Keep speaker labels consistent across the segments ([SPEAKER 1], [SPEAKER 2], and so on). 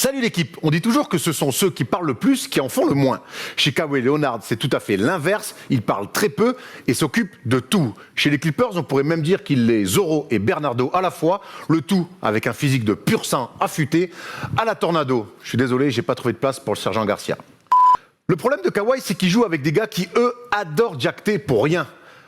[SPEAKER 1] Salut l'équipe, on dit toujours que ce sont ceux qui parlent le plus qui en font le moins. Chez Kawhi Leonard, c'est tout à fait l'inverse, il parle très peu et s'occupe de tout. Chez les Clippers, on pourrait même dire qu'il est Zorro et Bernardo à la fois, le tout avec un physique de pur sang affûté, à la Tornado. Je suis désolé, j'ai pas trouvé de place pour le sergent Garcia. Le problème de Kawhi, c'est qu'il joue avec des gars qui, eux, adorent jacter pour rien.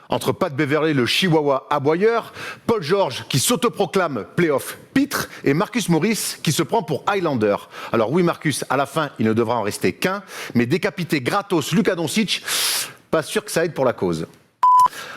[SPEAKER 1] Entre Pat Beverley, le chihuahua aboyeur, Paul George qui s'autoproclame playoff pitre et Marcus Morris qui se prend pour Highlander. Alors oui Marcus, à la fin, il ne devra en rester qu'un, mais décapiter gratos Luka Doncic, pas sûr que ça aide pour la cause.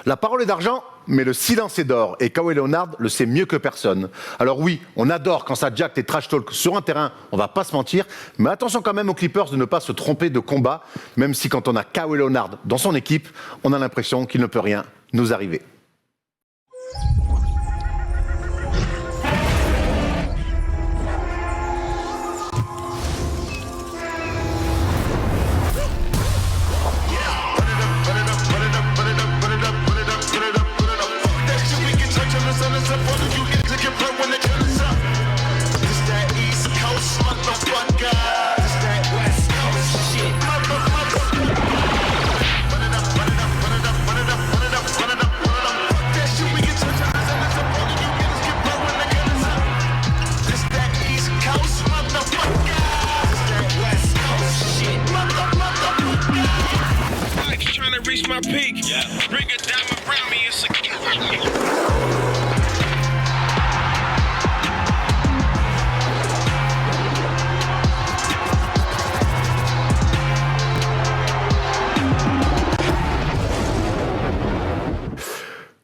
[SPEAKER 1] La parole est d'argent, mais le silence est d'or, et Kawhi Leonard le sait mieux que personne. Alors oui, on adore quand ça jack et trash talk sur un terrain, on va pas se mentir, mais attention quand même aux Clippers de ne pas se tromper de combat, même si quand on a Kawhi Leonard dans son équipe, on a l'impression qu'il ne peut rien nous arriver.
[SPEAKER 2] My peak. Yeah. Bring a diamond around me, it's a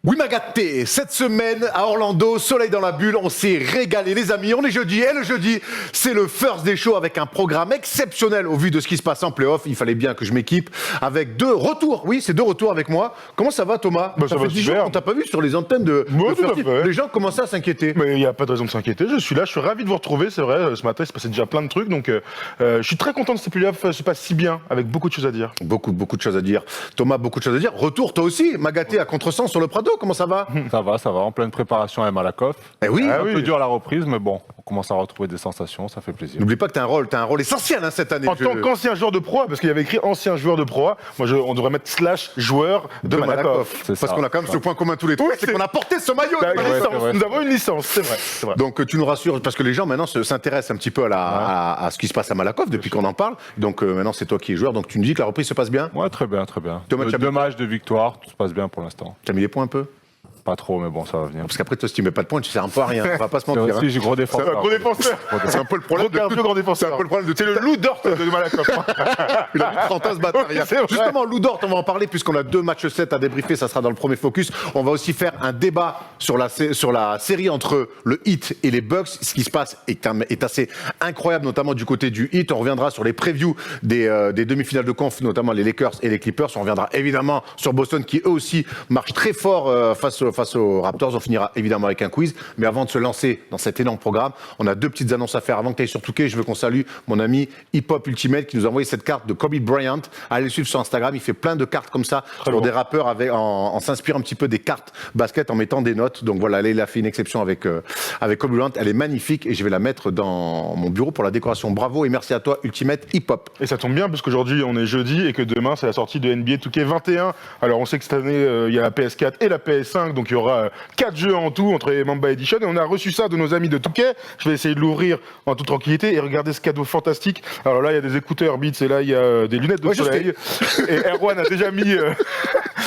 [SPEAKER 1] Oui Magaté, cette semaine à Orlando, soleil dans la bulle, on s'est régalé les amis, on est jeudi et le jeudi c'est le First Day Show avec un programme exceptionnel au vu de ce qui se passe en play-off, il fallait bien que je m'équipe avec deux retours, oui c'est deux retours avec moi. Comment ça va Thomas?
[SPEAKER 3] Ça fait 10
[SPEAKER 1] jours qu'on t'a pas vu sur les antennes de
[SPEAKER 3] First Day.
[SPEAKER 1] Les gens commençaient à s'inquiéter.
[SPEAKER 3] Mais il n'y a pas de raison de s'inquiéter, je suis là, je suis ravi de vous retrouver, c'est vrai, ce matin il se passait déjà plein de trucs, donc je suis très content de ces play-off se passe si bien, avec beaucoup de choses à dire.
[SPEAKER 1] Beaucoup de choses à dire. Thomas, beaucoup de choses à dire. Retour toi aussi, Magaté à contresens sur le Prado, comment ça va?
[SPEAKER 4] Ça va, en pleine préparation à Malakoff.
[SPEAKER 1] Eh oui,
[SPEAKER 4] un peu dur à la reprise, mais bon, on commence à retrouver des sensations, ça fait plaisir.
[SPEAKER 1] N'oublie pas que t'as un rôle essentiel cette année.
[SPEAKER 3] En tant qu'ancien joueur de Pro A, parce qu'il y avait écrit ancien joueur de Pro A, on devrait mettre / joueur de Malakoff.
[SPEAKER 1] Parce qu'on a quand même ce point commun tous les trois, c'est qu'on a porté ce maillot.
[SPEAKER 3] Nous avons une licence, c'est vrai.
[SPEAKER 1] Donc tu nous rassures, parce que les gens maintenant s'intéressent un petit peu à ce qui se passe à Malakoff depuis qu'on en parle. Donc maintenant c'est toi qui es joueur, donc tu nous dis que la reprise se passe bien?
[SPEAKER 4] Ouais, très bien. Deux matchs de victoire, tout se passe bien pour l'instant.
[SPEAKER 1] T'as mis les points un peu?
[SPEAKER 4] Pas trop, mais bon, ça va venir.
[SPEAKER 1] Parce qu'après, toi, si tu mets pas de points, tu sers un peu à rien. On va pas se mentir.
[SPEAKER 4] Si, j'ai gros défenseur.
[SPEAKER 3] C'est un gros défenseur.
[SPEAKER 1] C'est un peu le problème.
[SPEAKER 3] Grand défenseur.
[SPEAKER 1] C'est un peu le problème de.
[SPEAKER 3] C'est le loup d'Ort de Malakoff.
[SPEAKER 1] Il a mis 30 ans ce bâtard. Justement, loup d'Ort, on va en parler puisqu'on a 2 matchs 7 à débriefer. Ça sera dans le premier focus. On va aussi faire un débat sur la série entre le Heat et les Bucks. Ce qui se passe est assez incroyable, notamment du côté du Heat. On reviendra sur les previews des demi-finales de conf, notamment les Lakers et les Clippers. On reviendra évidemment sur Boston qui eux aussi marchent très fort face aux Raptors. On finira évidemment avec un quiz, mais avant de se lancer dans cet énorme programme, on a 2 petites annonces à faire. Avant que tu ailles sur Touquet, je veux qu'on salue mon ami Hip Hop Ultimate qui nous a envoyé cette carte de Kobe Bryant. Allez le suivre sur Instagram, il fait plein de cartes comme ça pour des rappeurs en s'inspirant un petit peu des cartes basket en mettant des notes. Donc voilà, il a fait une exception avec Kobe Bryant, elle est magnifique et je vais la mettre dans mon bureau pour la décoration. Bravo et merci à toi Ultimate Hip Hop.
[SPEAKER 3] Et ça tombe bien parce qu'aujourd'hui on est jeudi et que demain c'est la sortie de NBA 2K21. Alors on sait que cette année il y a la PS4 et la PS5, donc il y aura 4 jeux en tout entre les Mamba Edition et on a reçu ça de nos amis de Touquet. Je vais essayer de l'ouvrir en toute tranquillité et regarder ce cadeau fantastique. Alors là il y a des écouteurs Beats et là il y a des lunettes de soleil et Erwan a déjà mis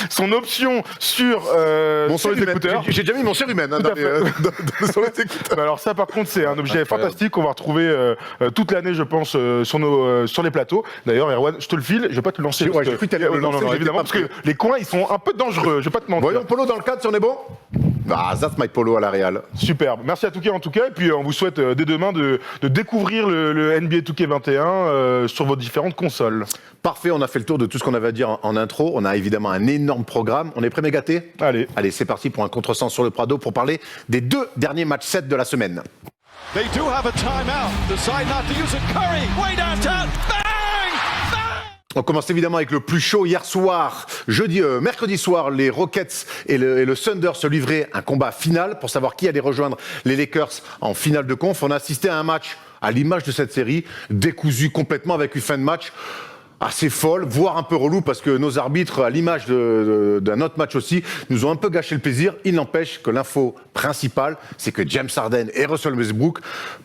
[SPEAKER 3] son option sur les écouteurs.
[SPEAKER 1] J'ai déjà mis mon cérumen sur les écouteurs.
[SPEAKER 3] Alors ça par contre c'est un objet fantastique qu'on va retrouver toute l'année je pense sur les plateaux. D'ailleurs Erwan je te le file, je vais pas te le lancer.
[SPEAKER 1] Ouais, j'ai cru que
[SPEAKER 3] non, évidemment parce que les coins ils sont un peu dangereux, je vais pas te mentir.
[SPEAKER 1] Voyons Polo dans le cadre si on est bon. Ah, that's my Polo à la Real.
[SPEAKER 3] Superbe. Merci à Touquet en tout cas. Et puis on vous souhaite dès demain de découvrir le NBA 2K21 sur vos différentes consoles.
[SPEAKER 1] Parfait, on a fait le tour de tout ce qu'on avait à dire en intro. On a évidemment un énorme programme. On est prêt, Mégaté?
[SPEAKER 3] Allez,
[SPEAKER 1] c'est parti pour un contresens sur le Prado pour parler des 2 derniers matchs 7 de la semaine.
[SPEAKER 5] They do have a timeout. Decide not to use it. Curry, way downtown. Bang!
[SPEAKER 1] On commence évidemment avec le plus chaud hier soir. Mercredi soir, les Rockets et le Thunder se livraient un combat final pour savoir qui allait rejoindre les Lakers en finale de conf. On a assisté à un match à l'image de cette série, décousue complètement avec une fin de match assez folle, voire un peu relou, parce que nos arbitres, à l'image d'un autre match aussi, nous ont un peu gâché le plaisir. Il n'empêche que l'info principale, c'est que James Harden et Russell Westbrook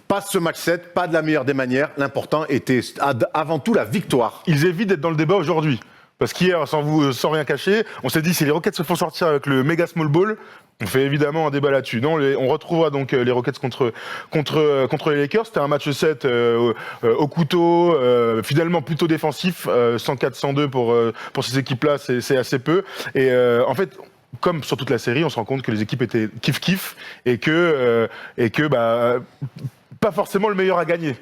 [SPEAKER 1] passent ce match 7, pas de la meilleure des manières. L'important était avant tout la victoire.
[SPEAKER 3] Ils évitent d'être dans le débat aujourd'hui. Parce qu'hier, sans rien cacher, on s'est dit si les Rockets se font sortir avec le méga small ball, on fait évidemment un débat là-dessus. Non, on retrouvera donc les Rockets contre les Lakers. C'était un match 7 au couteau, finalement plutôt défensif, 104-102 pour ces équipes-là, c'est assez peu. Et en fait, comme sur toute la série, on se rend compte que les équipes étaient kiff-kiff et que pas forcément le meilleur à gagner.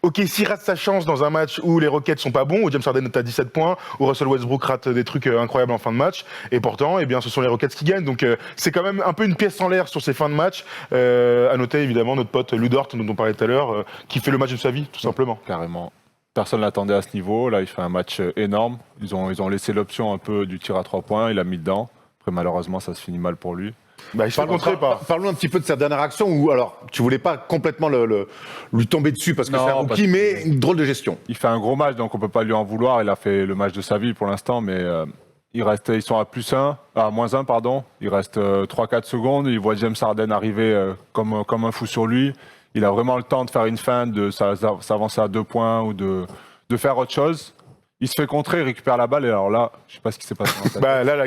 [SPEAKER 3] Ok, s'il rate sa chance dans un match où les Rockets sont pas bons, où James Harden est à 17 points, où Russell Westbrook rate des trucs incroyables en fin de match, et pourtant, eh bien, ce sont les Rockets qui gagnent. Donc, c'est quand même un peu une pièce en l'air sur ces fins de match. À noter évidemment notre pote Lou Dort, dont on parlait tout à l'heure, qui fait le match de sa vie, tout simplement.
[SPEAKER 4] Carrément. Personne l'attendait à ce niveau. Là, il fait un match énorme. Ils ont laissé l'option un peu du tir à 3 points. Il a mis dedans. Après, malheureusement, ça se finit mal pour lui.
[SPEAKER 3] Bah, il se fait contrer par.
[SPEAKER 1] Parlons un petit peu de sa dernière action où, alors, tu voulais pas complètement lui tomber dessus parce que
[SPEAKER 4] Non,
[SPEAKER 1] c'est un rookie, mais une drôle de gestion.
[SPEAKER 4] Il fait un gros match, donc on peut pas lui en vouloir. Il a fait le match de sa vie pour l'instant, mais ils sont à moins 1, pardon. Il reste 3-4 secondes. Il voit James Harden arriver comme un fou sur lui. Il a vraiment le temps de faire une feinte, de s'avancer à 2 points ou de faire autre chose. Il se fait contrer, il récupère la balle, et alors là, je sais pas ce qui s'est passé dans sa tête.
[SPEAKER 3] Bah, là,
[SPEAKER 1] Là,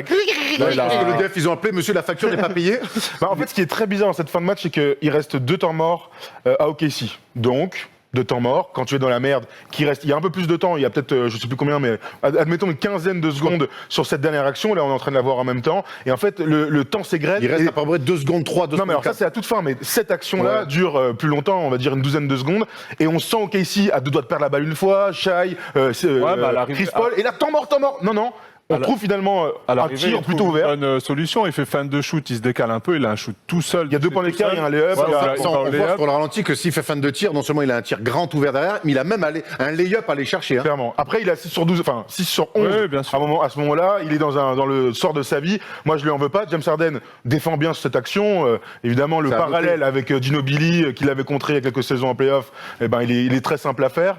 [SPEAKER 1] je pense que le DEF, ils ont appelé, monsieur, la facture n'est pas payée.
[SPEAKER 3] Bah, en fait, ce qui est très bizarre dans cette fin de match, c'est qu'il reste 2 temps morts à OKC. Donc, 2 temps morts, quand tu es dans la merde, il y a un peu plus de temps, il y a peut-être, je sais plus combien, mais admettons une quinzaine de secondes sur cette dernière action. Là, on est en train de la voir en même temps. Et en fait, le temps s'égrène.
[SPEAKER 1] Il reste à peu près 2 secondes 3, 2
[SPEAKER 3] Non,
[SPEAKER 1] secondes
[SPEAKER 3] mais alors ça,
[SPEAKER 1] 4.
[SPEAKER 3] c'est à toute fin. Mais cette action-là dure plus longtemps, on va dire une douzaine de secondes. Et on sent OKC à 2 doigts de perdre la balle une fois, Shai, Chris Paul. Et là, temps mort. Non. On trouve finalement un tir plutôt ouvert.
[SPEAKER 4] Une solution, il fait fin de shoot, il se décale un peu, il a un shoot tout seul.
[SPEAKER 3] Il y a 2 points d'écart, il y a un lay-up.
[SPEAKER 1] On voit sur le ralenti que s'il fait fin de tir, non seulement il a un tir grand ouvert derrière, mais il a même un lay-up à aller chercher. Hein.
[SPEAKER 3] Clairement. Après, il a 6 sur 12, enfin 6 sur 11.
[SPEAKER 4] Oui, bien sûr.
[SPEAKER 3] À ce moment-là, il est dans le sort de sa vie. Moi, je lui en veux pas. James Harden défend bien sur cette action. Évidemment, le parallèle avec Ginobili, qu'il avait contré il y a quelques saisons en play-off, il est très simple à faire.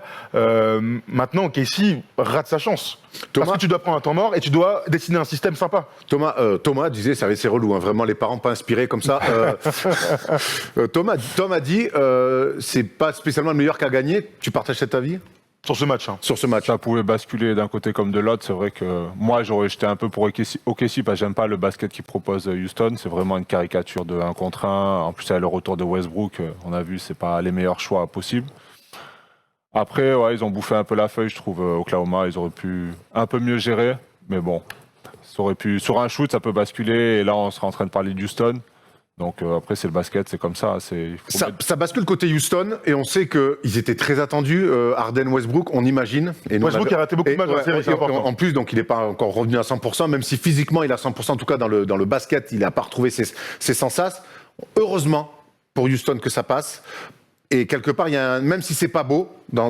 [SPEAKER 3] Maintenant, Casey rate sa chance. Parce que tu dois prendre un temps mort et tu dois dessiner un système sympa.
[SPEAKER 1] Thomas disait, c'est relou, hein, vraiment les parents pas inspirés comme ça. Tom a dit, c'est pas spécialement le meilleur qu'à gagner. Tu partages cet avis
[SPEAKER 3] Sur ce match.
[SPEAKER 1] sur ce match?
[SPEAKER 4] Ça pouvait basculer d'un côté comme de l'autre. C'est vrai que moi, j'étais un peu pour OKC parce que j'aime pas le basket qu'il propose Houston. C'est vraiment une caricature de 1 contre 1. En plus, avec le retour de Westbrook, on a vu, c'est pas les meilleurs choix possibles. Après, ils ont bouffé un peu la feuille, je trouve, Oklahoma. Ils auraient pu un peu mieux gérer. Mais bon, ça aurait pu, sur un shoot, ça peut basculer. Et là, on sera en train de parler de Houston. Donc après, c'est le basket, c'est comme ça.
[SPEAKER 1] Ça bascule côté Houston, et on sait qu'ils étaient très attendus, Harden, Westbrook, on imagine. Et
[SPEAKER 3] Westbrook a raté beaucoup de matchs dans la série, c'est important.
[SPEAKER 1] En plus, donc il n'est pas encore revenu à 100%, même si physiquement il est à 100%, en tout cas dans le basket, il n'a pas retrouvé ses sensations. Heureusement pour Houston que ça passe. Et quelque part, même si c'est pas beau dans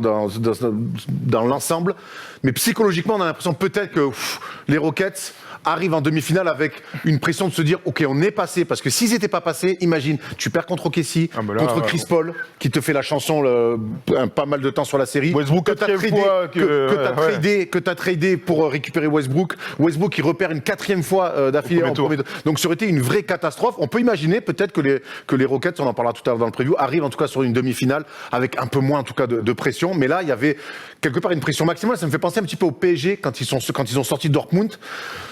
[SPEAKER 1] l'ensemble, mais psychologiquement, on a l'impression peut-être que les Rockets arrivent en demi-finale avec une pression de se dire ok, on est passé, parce que s'ils n'étaient pas passés, imagine, tu perds contre OKC, contre Chris Paul qui te fait la chanson pas mal de temps sur la série,
[SPEAKER 3] Westbrook
[SPEAKER 1] que t'as tradé pour récupérer Westbrook qui repère une 4e fois d'affilée en premier tour. Donc ça aurait été une vraie catastrophe. On peut imaginer peut-être que les Rockets, on en parlera tout à l'heure dans le preview, arrivent en tout cas sur une demi-finale avec un peu moins en tout cas de pression, mais là il y avait quelque part une pression maximale. Ça me fait penser un petit peu au PSG quand ils ont sorti Dortmund,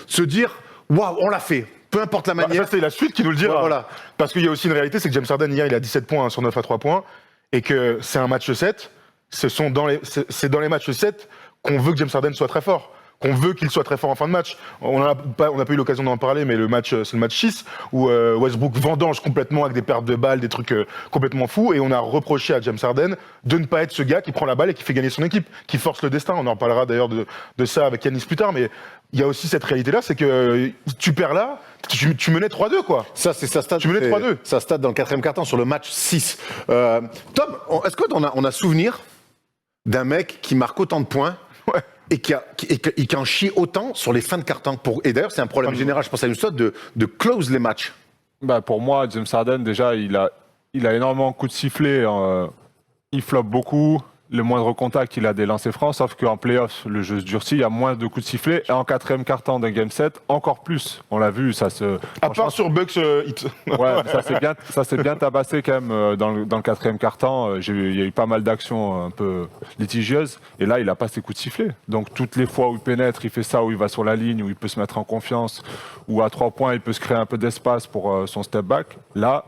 [SPEAKER 1] se dire waouh, on l'a fait, peu importe la manière.
[SPEAKER 3] Ça, c'est la suite qui nous le dira.
[SPEAKER 1] Voilà.
[SPEAKER 3] Parce qu'il y a aussi une réalité, c'est que James Harden hier il a 17 points sur 9 à 3 points et que c'est un match 7. C'est dans les matchs 7 qu'on veut que James Harden soit très fort. Qu'on veut qu'il soit très fort en fin de match. On n'a pas eu l'occasion d'en parler, mais c'est le match 6 où Westbrook vendange complètement avec des pertes de balles, des trucs complètement fous, et on a reproché à James Harden de ne pas être ce gars qui prend la balle et qui fait gagner son équipe, qui force le destin. On en parlera d'ailleurs de ça avec Yanis plus tard, mais il y a aussi cette réalité-là, c'est que tu perds là, tu menais 3-2, quoi.
[SPEAKER 1] Ça, c'est sa stat.
[SPEAKER 3] Tu menais 3-2.
[SPEAKER 1] Ça stat dans le 4e quart-temps sur le match 6. Tom, est-ce qu'on a souvenir d'un mec qui marque autant de points et qui en chie autant sur les fins de quart-temps et d'ailleurs, c'est un problème général, je pense à Houston, de close les matchs.
[SPEAKER 4] Pour moi, James Harden, déjà, il a énormément de coups de sifflet Il floppe beaucoup. Le moindre contact, il a des lancers francs, sauf qu'en playoff, le jeu se durcit, il y a moins de coups de sifflet. Et en quatrième quart-temps d'un game set, encore plus. On l'a vu, ça se...
[SPEAKER 3] À part sur Bucks Hit.
[SPEAKER 4] Ouais, ça s'est bien tabassé quand même dans le quatrième quart-temps. Il y a eu pas mal d'actions un peu litigieuses. Et là, il n'a pas ses coups de sifflet. Donc toutes les fois où il pénètre, il fait ça, où il va sur la ligne, où il peut se mettre en confiance, où à 3 points, il peut se créer un peu d'espace pour son step back. Là,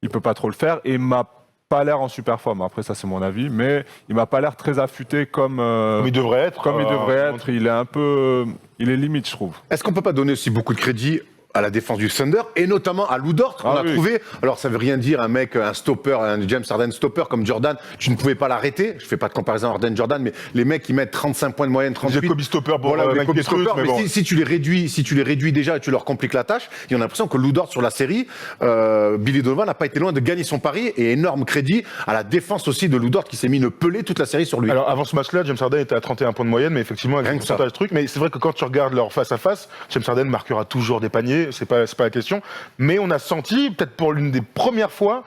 [SPEAKER 4] il peut pas trop le faire. Et m'a pas l'air en super forme. Après, ça, c'est mon avis. Mais il m'a pas l'air très affûté comme
[SPEAKER 3] il devrait être.
[SPEAKER 4] Comme il devrait être. Il est un peu... Il est limite, je trouve.
[SPEAKER 1] Est-ce qu'on peut pas donner aussi beaucoup de crédit à la défense du Thunder et notamment à Lou Dort qu'on a trouvé. Alors ça veut rien dire un mec, un stopper, un James Harden stopper comme Jordan, tu ne pouvais pas l'arrêter. Je fais pas de comparaison Harden-Jordan, mais les mecs qui mettent 35 points de moyenne, 38.
[SPEAKER 3] Kobe stopper pour
[SPEAKER 1] voilà, Kobe stopper, mais
[SPEAKER 3] bon.
[SPEAKER 1] si tu les réduis déjà et tu leur compliques la tâche, il y a l'impression que Lou Dort sur la série, Billy Donovan n'a pas été loin de gagner son pari et énorme crédit à la défense aussi de Lou Dort qui s'est mis une pelée toute la série sur lui.
[SPEAKER 3] Alors avant ce match-là, James Harden était à 31 points de moyenne, mais effectivement avec un pourcentage de trucs. Mais c'est vrai que quand tu regardes leur face à face, James Harden marquera toujours des paniers, c'est pas la question. Mais on a senti, peut-être pour l'une des premières fois,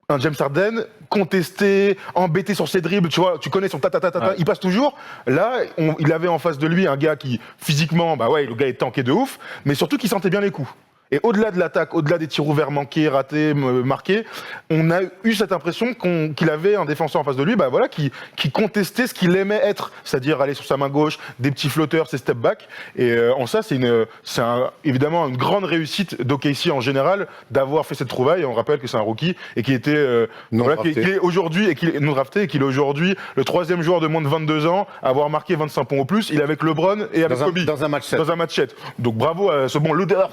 [SPEAKER 3] un James Harden contesté, embêté sur ses dribbles, tu vois, tu connais son ta-ta-ta-ta, il passe toujours. Là, il avait en face de lui un gars qui, physiquement, bah ouais, le gars est tanké de ouf, mais surtout qui sentait bien les coups. Et au-delà de l'attaque, au-delà des tirs ouverts manqués, ratés, marqués, on a eu cette impression qu'il avait un défenseur en face de lui, bah voilà, qui contestait ce qu'il aimait être, c'est-à-dire aller sur sa main gauche, des petits flotteurs, ses step back. Et en ça, c'est évidemment une grande réussite d'OKC en général d'avoir fait cette trouvaille. On rappelle que c'est un rookie et qui était qu'il est aujourd'hui et qu'il est non drafté et qu'il est aujourd'hui le 3e joueur de moins de 22 ans à avoir marqué 25 points au plus. Il est avec LeBron et avec Kobe
[SPEAKER 1] dans un match 7.
[SPEAKER 3] Dans un match 7. Donc bravo à ce bon leader.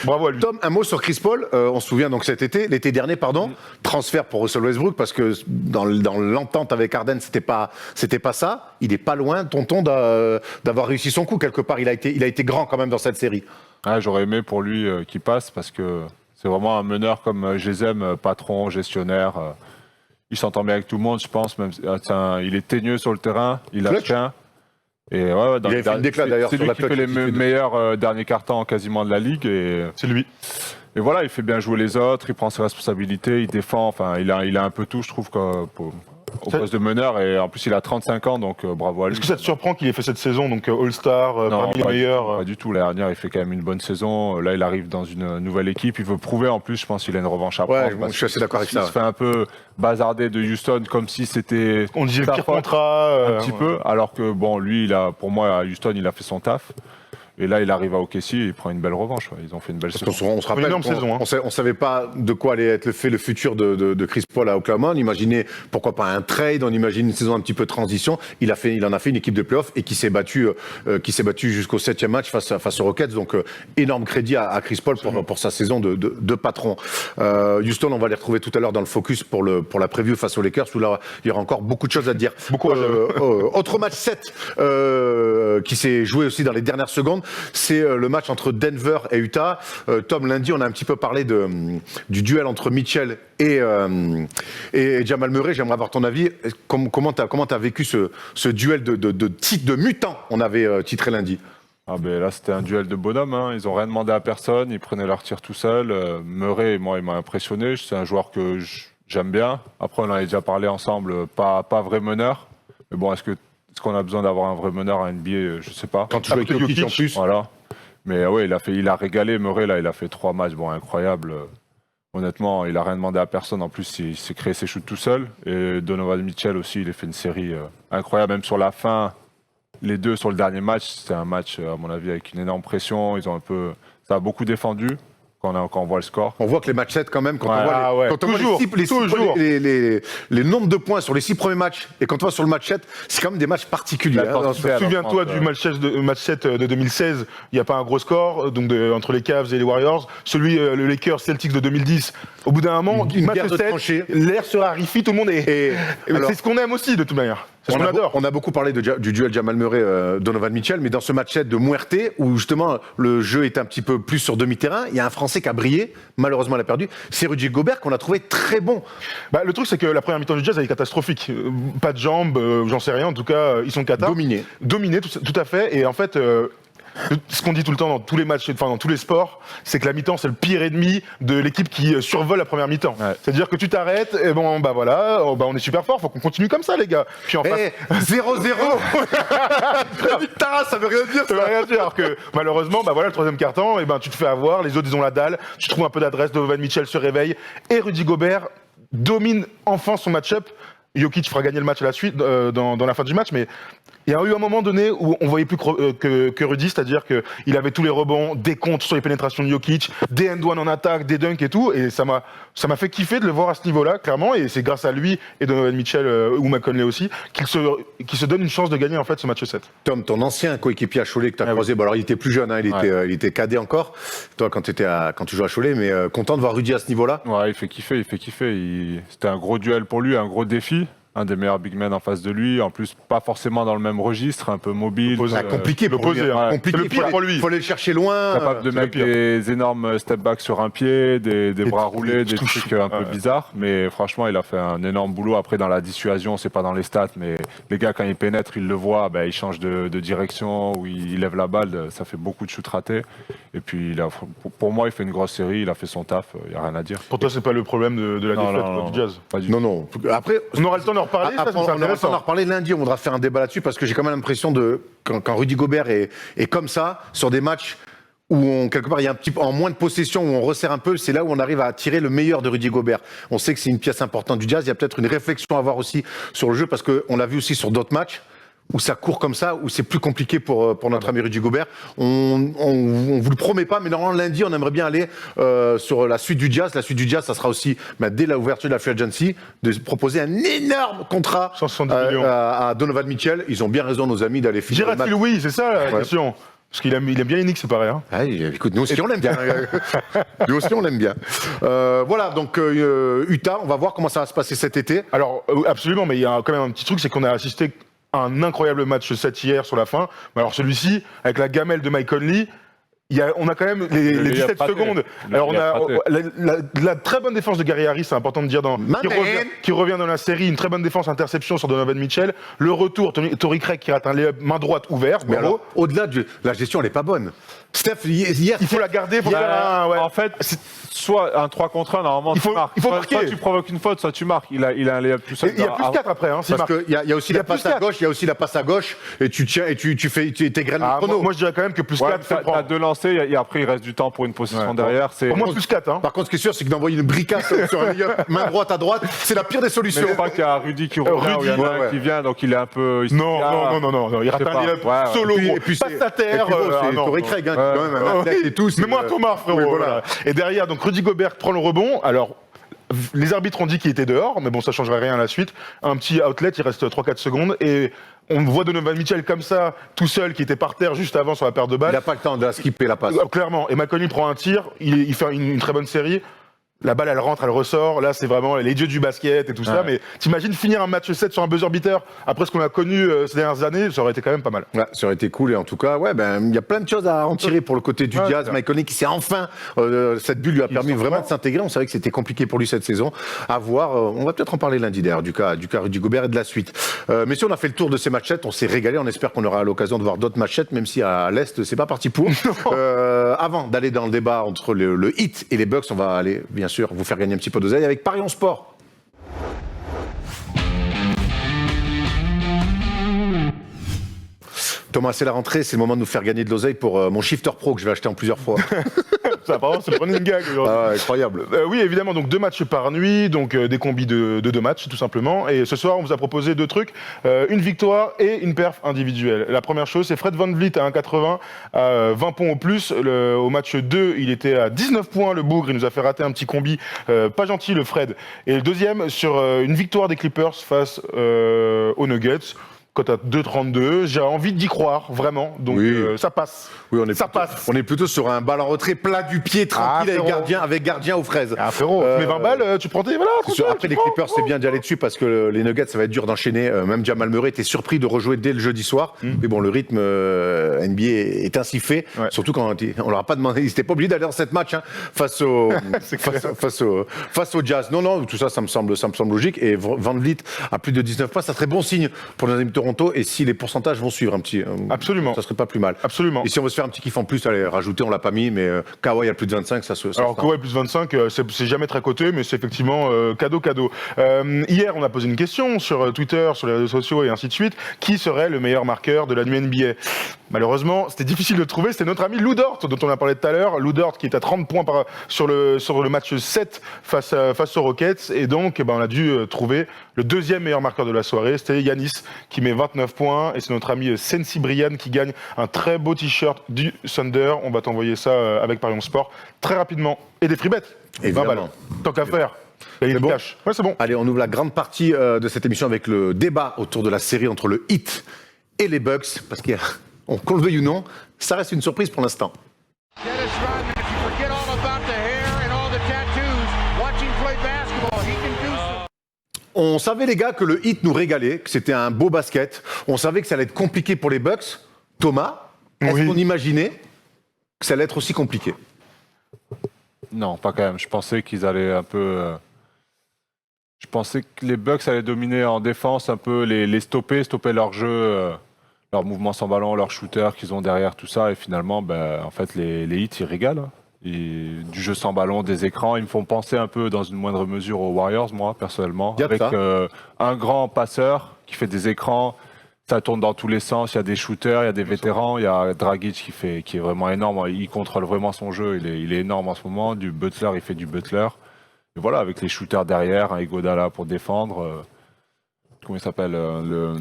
[SPEAKER 3] Bravo.
[SPEAKER 1] Tom, un mot sur Chris Paul. On se souvient donc l'été dernier, transfert pour Russell Westbrook parce que dans l'entente avec Harden, c'était pas ça. Il est pas loin, tonton, d'avoir réussi son coup quelque part. Il a été grand quand même dans cette série.
[SPEAKER 4] Ah, j'aurais aimé pour lui qu'il passe parce que c'est vraiment un meneur comme je les aime, patron, gestionnaire. Il s'entend bien avec tout le monde, je pense. Même, il est teigneux sur le terrain, il a chien. Et ouais,
[SPEAKER 1] il avait fait une déclat d'ailleurs
[SPEAKER 4] c'est
[SPEAKER 1] sur
[SPEAKER 4] lui
[SPEAKER 1] la
[SPEAKER 4] qui fait les meilleurs derniers cartons quasiment de la ligue.
[SPEAKER 3] C'est lui.
[SPEAKER 4] Et voilà, il fait bien jouer les autres, il prend ses responsabilités, il défend. Enfin, il a un peu tout, je trouve, au poste de meneur. Et en plus, il a 35 ans, donc bravo à lui.
[SPEAKER 3] Est-ce que ça te surprend qu'il ait fait cette saison, donc All-Star, parmi les meilleurs
[SPEAKER 4] Pas du tout. L'année dernière, il fait quand même une bonne saison. Là, il arrive dans une nouvelle équipe. Il veut prouver, en plus, je pense qu'il a une revanche à prendre.
[SPEAKER 1] Ouais, je suis assez d'accord avec ça.
[SPEAKER 4] Il se fait un peu bazarder de Houston comme si c'était...
[SPEAKER 3] On disait le pire contrat.
[SPEAKER 4] Un petit peu, alors que, bon, lui, pour moi, à Houston, il a fait son taf. Et là, il arrive à OKC, il prend une belle revanche. Ouais. Ils ont fait une belle saison.
[SPEAKER 1] On se rappelle, on savait pas de quoi allait être le futur de Chris Paul à Oklahoma. On imaginait, pourquoi pas un trade, on imagine une saison un petit peu de transition. Il en a fait une équipe de playoff et qui s'est battu jusqu'au 7e match face aux Rockets. Donc, énorme crédit à Chris Paul pour sa saison de patron. Houston, on va les retrouver tout à l'heure dans le focus pour la preview face aux Lakers, où là, il y aura encore beaucoup de choses à dire. Autre match 7 qui s'est joué aussi dans les dernières secondes. C'est le match entre Denver et Utah. Tom, lundi, on a un petit peu parlé du duel entre Mitchell et Jamal Murray. J'aimerais avoir ton avis. Comment t'as vécu ce duel de mutants, on avait titré lundi?
[SPEAKER 4] Ah ben là, c'était un duel de bonhomme. Hein. Ils n'ont rien demandé à personne. Ils prenaient leur tir tout seuls. Murray, moi, il m'a impressionné. C'est un joueur que j'aime bien. Après, on en a déjà parlé ensemble. Pas vrai meneur. Mais bon, est-ce qu'on a besoin d'avoir un vrai meneur à NBA? Je sais pas.
[SPEAKER 1] Quand tu joues avec Jokic en plus.
[SPEAKER 4] Voilà. Mais ouais, il a régalé. Murray, là, il a fait 3 matchs incroyables. Honnêtement, il a rien demandé à personne. En plus, il s'est créé ses shoots tout seul. Et Donovan Mitchell aussi, il a fait une série incroyable. Même sur la fin, les deux sur le dernier match, c'était un match, à mon avis, avec une énorme pression. Ça a beaucoup défendu. Quand on voit le score.
[SPEAKER 1] On voit que les matchs 7 quand même, quand on voit les nombres de points sur les 6 premiers matchs et quand on voit sur le match 7, c'est quand même des matchs particuliers.
[SPEAKER 3] Souviens-toi du match 7 de 2016, il n'y a pas un gros score donc entre les Cavs et les Warriors. Celui, le Lakers Celtics de 2010, au bout d'un moment, match 7, l'air se raréfie, tout le monde est... c'est ce qu'on aime aussi de toute manière.
[SPEAKER 1] On a beaucoup parlé du duel Jamal Murray-Donovan Mitchell, mais dans ce match 7 de Muerte, où justement le jeu est un petit peu plus sur demi-terrain, il y a un Français qui a brillé, malheureusement il a perdu, c'est Rudy Gobert qu'on a trouvé très bon.
[SPEAKER 3] Le truc c'est que la première mi-temps du Jazz elle est catastrophique. Pas de jambes, j'en sais rien, en tout cas ils sont cata.
[SPEAKER 1] Dominés,
[SPEAKER 3] tout à fait, et en fait... ce qu'on dit tout le temps dans tous les matchs, enfin dans tous les sports, c'est que la mi-temps c'est le pire ennemi de l'équipe qui survole la première mi-temps.
[SPEAKER 4] Ouais.
[SPEAKER 3] C'est-à-dire que tu t'arrêtes, et bon bah voilà, on est super fort, faut qu'on continue comme ça les gars. Puis en face,
[SPEAKER 1] 0-0 Putain, ça veut rien dire
[SPEAKER 3] ça veut
[SPEAKER 1] ça.
[SPEAKER 3] rien dire. Alors que malheureusement, bah voilà, le troisième quart-temps, et ben tu te fais avoir, les autres ils ont la dalle, tu trouves un peu d'adresse, Donovan Mitchell se réveille et Rudy Gobert domine enfin son match-up. Jokic fera gagner le match à la suite dans la fin du match, mais il y a eu un moment donné où on voyait plus que Rudy, c'est-à-dire qu'il avait tous les rebonds, des comptes sur les pénétrations de Jokic, des end-one en attaque, des dunks et tout, et ça m'a fait kiffer de le voir à ce niveau-là, clairement, et c'est grâce à lui et Donovan Mitchell ou McConley aussi qu'il se donne une chance de gagner en fait ce match 7.
[SPEAKER 1] Tom, ton ancien coéquipier à Cholet que tu as croisé, bon alors il était plus jeune, hein, il était cadet encore, toi quand tu jouais à Cholet, mais content de voir Rudy à ce niveau-là.
[SPEAKER 4] Ouais, il fait kiffer. C'était un gros duel pour lui, un gros défi. Un des meilleurs big men en face de lui, en plus pas forcément dans le même registre, un peu mobile.
[SPEAKER 1] Compliqué pour
[SPEAKER 3] l'opposé,
[SPEAKER 1] lui.
[SPEAKER 3] hein.
[SPEAKER 1] Compliqué
[SPEAKER 3] C'est le pire pour lui.
[SPEAKER 1] Il faut aller le chercher loin.
[SPEAKER 4] Capable de mettre des énormes step backs sur un pied, des bras roulés, des trucs un peu bizarres. Mais franchement, il a fait un énorme boulot. Après, dans la dissuasion, c'est pas dans les stats, mais les gars, quand ils pénètrent, ils le voient, il change de direction ou il lève la balle. Ça fait beaucoup de shoots ratés. Et puis, pour moi, il fait une grosse série. Il a fait son taf. Il n'y a rien à dire.
[SPEAKER 3] Pour toi, c'est pas le problème de la défaite du Jazz.
[SPEAKER 4] Pas du tout.
[SPEAKER 1] Non. Après,
[SPEAKER 3] On aura le temps d'en reparler.
[SPEAKER 1] après, on aura le temps d'en reparler lundi, on voudra faire un débat là-dessus parce que j'ai quand même l'impression quand Rudy Gobert est comme ça, sur des matchs où quelque part il y a un petit peu en moins de possession, où on resserre un peu, c'est là où on arrive à tirer le meilleur de Rudy Gobert. On sait que c'est une pièce importante du Jazz, il y a peut-être une réflexion à avoir aussi sur le jeu parce qu'on l'a vu aussi sur d'autres matchs où ça court comme ça, où c'est plus compliqué pour notre ami Rudy Gobert. On vous le promet pas, mais normalement lundi, on aimerait bien aller sur la suite du Jazz. La suite du Jazz, ça sera aussi, dès l'ouverture de la free agency, de proposer un énorme contrat
[SPEAKER 3] 170 millions.
[SPEAKER 1] à Donovan Mitchell. Ils ont bien raison, nos amis, d'aller finir le match.
[SPEAKER 3] Dira-t-il oui, c'est ça la question. Parce qu'il aime bien Yannick, c'est pareil. Hein.
[SPEAKER 1] Ah, écoute, nous aussi on l'aime bien. Nous aussi on l'aime bien. Voilà, donc Utah, on va voir comment ça va se passer cet été.
[SPEAKER 3] Alors, absolument, mais il y a quand même un petit truc, c'est qu'on a assisté à un incroyable match 7 hier sur la fin. Mais alors celui-ci, avec la gamelle de Mike Conley, on a quand même les 17 secondes. Alors on a la très bonne défense de Gary Harris, c'est important de dire, qui revient dans la série, une très bonne défense, interception sur Donovan Mitchell. Le retour, Torrey Craig qui rate un layup main droite ouvert.
[SPEAKER 1] Mais alors, au-delà de la gestion, elle est pas bonne. Steph, hier,
[SPEAKER 3] il faut la garder pour
[SPEAKER 4] En fait, soit un 3 contre 1, normalement, tu marques.
[SPEAKER 3] Il faut marquer.
[SPEAKER 4] Soit tu provoques une faute, soit tu marques. Il a un layup tout seul.
[SPEAKER 3] Il y a plus 4 après. Hein,
[SPEAKER 1] parce qu'il y a aussi la passe à gauche, il y a aussi la passe à gauche, et tu tiens, et tu t'égrènes le chrono.
[SPEAKER 3] Moi, je dirais quand même que plus 4,
[SPEAKER 4] t'as 2 lancers, et après, il reste du temps pour une possession derrière.
[SPEAKER 3] Pour moi, plus 4. Hein.
[SPEAKER 1] Par contre, ce qui est sûr, c'est que d'envoyer une bricasse sur un layup, main droite à droite, c'est la pire des solutions.
[SPEAKER 4] Je crois qu'il y a Rudy qui revient, ou il y en a un qui vient, donc il est un peu...
[SPEAKER 3] Non, il rate un layup solo, passe à terre.
[SPEAKER 1] C'est Torrey Craig, qui est quand même un athlète et tout.
[SPEAKER 3] Mais moi, Thomas, frérot. Voilà. Et derrière, donc Rudy Gobert prend le rebond. Alors, les arbitres ont dit qu'il était dehors, mais bon, ça changerait rien à la suite. Un petit outlet, il reste 3-4 secondes. Et on voit Donovan Mitchell comme ça, tout seul, qui était par terre juste avant sur la paire de balles.
[SPEAKER 1] Il n'a pas le temps de la skipper, la passe.
[SPEAKER 3] Clairement. Et McConley prend un tir, il fait une très bonne série. La balle, elle rentre, elle ressort. Là, c'est vraiment les dieux du basket et tout ça. Mais t'imagines finir un match 7 sur un buzzer beater après ce qu'on a connu ces dernières années, ça aurait été quand même pas mal.
[SPEAKER 1] Ouais, ça aurait été cool. Et en tout cas, il y a plein de choses à en tirer pour le côté du Jazz. Mike Conley qui s'est enfin, cette bulle lui a permis vraiment de s'intégrer. On savait que c'était compliqué pour lui cette saison. À voir. On va peut-être en parler lundi d'ailleurs, du cas Rudy Gobert et de la suite. Mais si on a fait le tour de ces matchs 7, on s'est régalé. On espère qu'on aura l'occasion de voir d'autres matchs 7, même si à l'Est, c'est pas parti pour. Avant d'aller dans le débat entre le Heat et les Bucks, on va aller, bien sûr, vous faire gagner un petit peu d'oseille avec Parions Sport. Thomas, c'est la rentrée, c'est le moment de nous faire gagner de l'oseille pour mon Shifter Pro que je vais acheter en plusieurs fois.
[SPEAKER 3] Ça, apparemment, c'est le running gag aujourd'hui.
[SPEAKER 1] Ah, incroyable.
[SPEAKER 3] Oui, évidemment, donc 2 matchs par nuit, donc des combis de 2 matchs, tout simplement. Et ce soir, on vous a proposé 2 trucs, une victoire et une perf individuelle. La première chose, c'est Fred VanVleet à 1,80, à 20 points au plus. Au match 2, il était à 19 points, le bougre. Il nous a fait rater un petit combi. Pas gentil, le Fred. Et le deuxième, sur une victoire des Clippers face aux Nuggets. Cote à 2,32, j'ai envie d'y croire, vraiment. Donc ça passe.
[SPEAKER 1] Oui, on est plutôt sur un ballon en retrait plat du pied, tranquille, avec gardien aux fraises.
[SPEAKER 3] Ah, frérot, tu mets 20 balles, tu prends tes... Voilà,
[SPEAKER 1] après, les Clippers, c'est bien d'y aller dessus parce que les Nuggets, ça va être dur d'enchaîner. Même Jamal Murray était surpris de rejouer dès le jeudi soir. Mais bon, le rythme NBA est ainsi fait. Ouais. Surtout quand on leur a pas demandé, ils n'étaient pas obligés d'aller dans cette match face au Jazz. Non, tout ça, ça me semble logique. Et VanVleet à plus de 19 points, c'est un très bon signe pour nos amis Toronto et si les pourcentages vont suivre un petit.
[SPEAKER 3] Absolument.
[SPEAKER 1] Ça serait pas plus mal.
[SPEAKER 3] Absolument.
[SPEAKER 1] Et si on veut se faire un petit kiff en plus, allez, rajouter, on l'a pas mis, mais Kawhi a plus de 25, ça se.
[SPEAKER 3] Alors Kawhi plus 25, c'est jamais très coté, mais c'est effectivement cadeau. Hier, on a posé une question sur Twitter, sur les réseaux sociaux et ainsi de suite. Qui serait le meilleur marqueur de la nuit NBA ? Malheureusement, c'était difficile de trouver. C'était notre ami Lou Dort, dont on a parlé tout à l'heure. Lou Dort qui est à 30 points sur le match 7 face aux Rockets. Et donc, on a dû trouver le deuxième meilleur marqueur de la soirée. C'était Giannis qui met 29 points. Et c'est notre ami Sensi Brian qui gagne un très beau t-shirt du Thunder. On va t'envoyer ça avec Parion Sport très rapidement. Et des free bets. 20 balles. Tant qu'à faire.
[SPEAKER 1] C'est bon.
[SPEAKER 3] Cash. Ouais, c'est bon.
[SPEAKER 1] Allez, on ouvre la grande partie de cette émission avec le débat autour de la série entre le Heat et les Bucks. Parce qu'on le veuille ou non, ça reste une surprise pour l'instant. On savait, les gars, que le Heat nous régalait, que c'était un beau basket. On savait que ça allait être compliqué pour les Bucks. Thomas, est-ce qu'on imaginait que ça allait être aussi compliqué ?
[SPEAKER 4] Non, pas quand même. Je pensais qu'ils allaient un peu... Je pensais que les Bucks allaient dominer en défense, un peu les stopper leur jeu, leur mouvement sans ballon, leur shooter qu'ils ont derrière, tout ça. Et finalement, en fait, les Heat, ils régalent. Du jeu sans ballon, des écrans. Ils me font penser un peu, dans une moindre mesure, aux Warriors, moi, personnellement. Avec un grand passeur qui fait des écrans. Ça tourne dans tous les sens. Il y a des shooters, il y a des vétérans. Il y a Dragic qui est vraiment énorme. Il contrôle vraiment son jeu. Il est énorme en ce moment. Du Butler, il fait du Butler. Et voilà, avec les shooters derrière, un Iguodala pour défendre. Comment il s'appelle le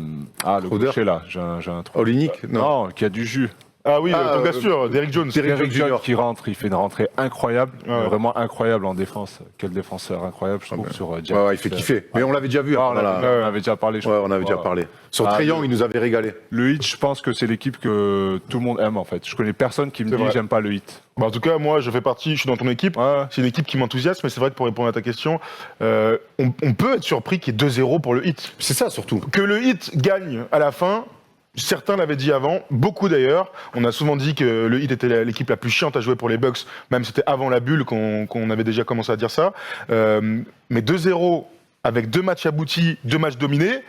[SPEAKER 4] gaucher là, j'ai un truc.
[SPEAKER 1] Olynyk ?
[SPEAKER 4] Non, qui a du jus.
[SPEAKER 3] Ah oui, ton gars sûr, Derrick Jones.
[SPEAKER 4] Derrick Jones qui rentre, il fait une rentrée incroyable, vraiment incroyable en défense. Quel défenseur incroyable, je trouve, sur Jack.
[SPEAKER 1] Il fait kiffer. Mais on l'avait déjà vu.
[SPEAKER 4] On avait déjà parlé.
[SPEAKER 1] On avait déjà parlé. Sur Trae Young, il nous avait régalé.
[SPEAKER 4] Le Heat, je pense que c'est l'équipe que tout le monde aime, en fait. Je connais personne qui me dit j'aime pas le Heat.
[SPEAKER 3] En tout cas, moi, je suis dans ton équipe. Ouais. C'est une équipe qui m'enthousiasme, mais c'est vrai que pour répondre à ta question, on peut être surpris qu'il y ait 2-0 pour le Heat.
[SPEAKER 1] C'est ça, surtout.
[SPEAKER 3] Que le Heat gagne à la fin. Certains l'avaient dit avant, beaucoup d'ailleurs. On a souvent dit que le Heat était l'équipe la plus chiante à jouer pour les Bucks, même c'était avant la bulle qu'on avait déjà commencé à dire ça. Mais 2-0 avec 2 matchs aboutis, 2 matchs dominés,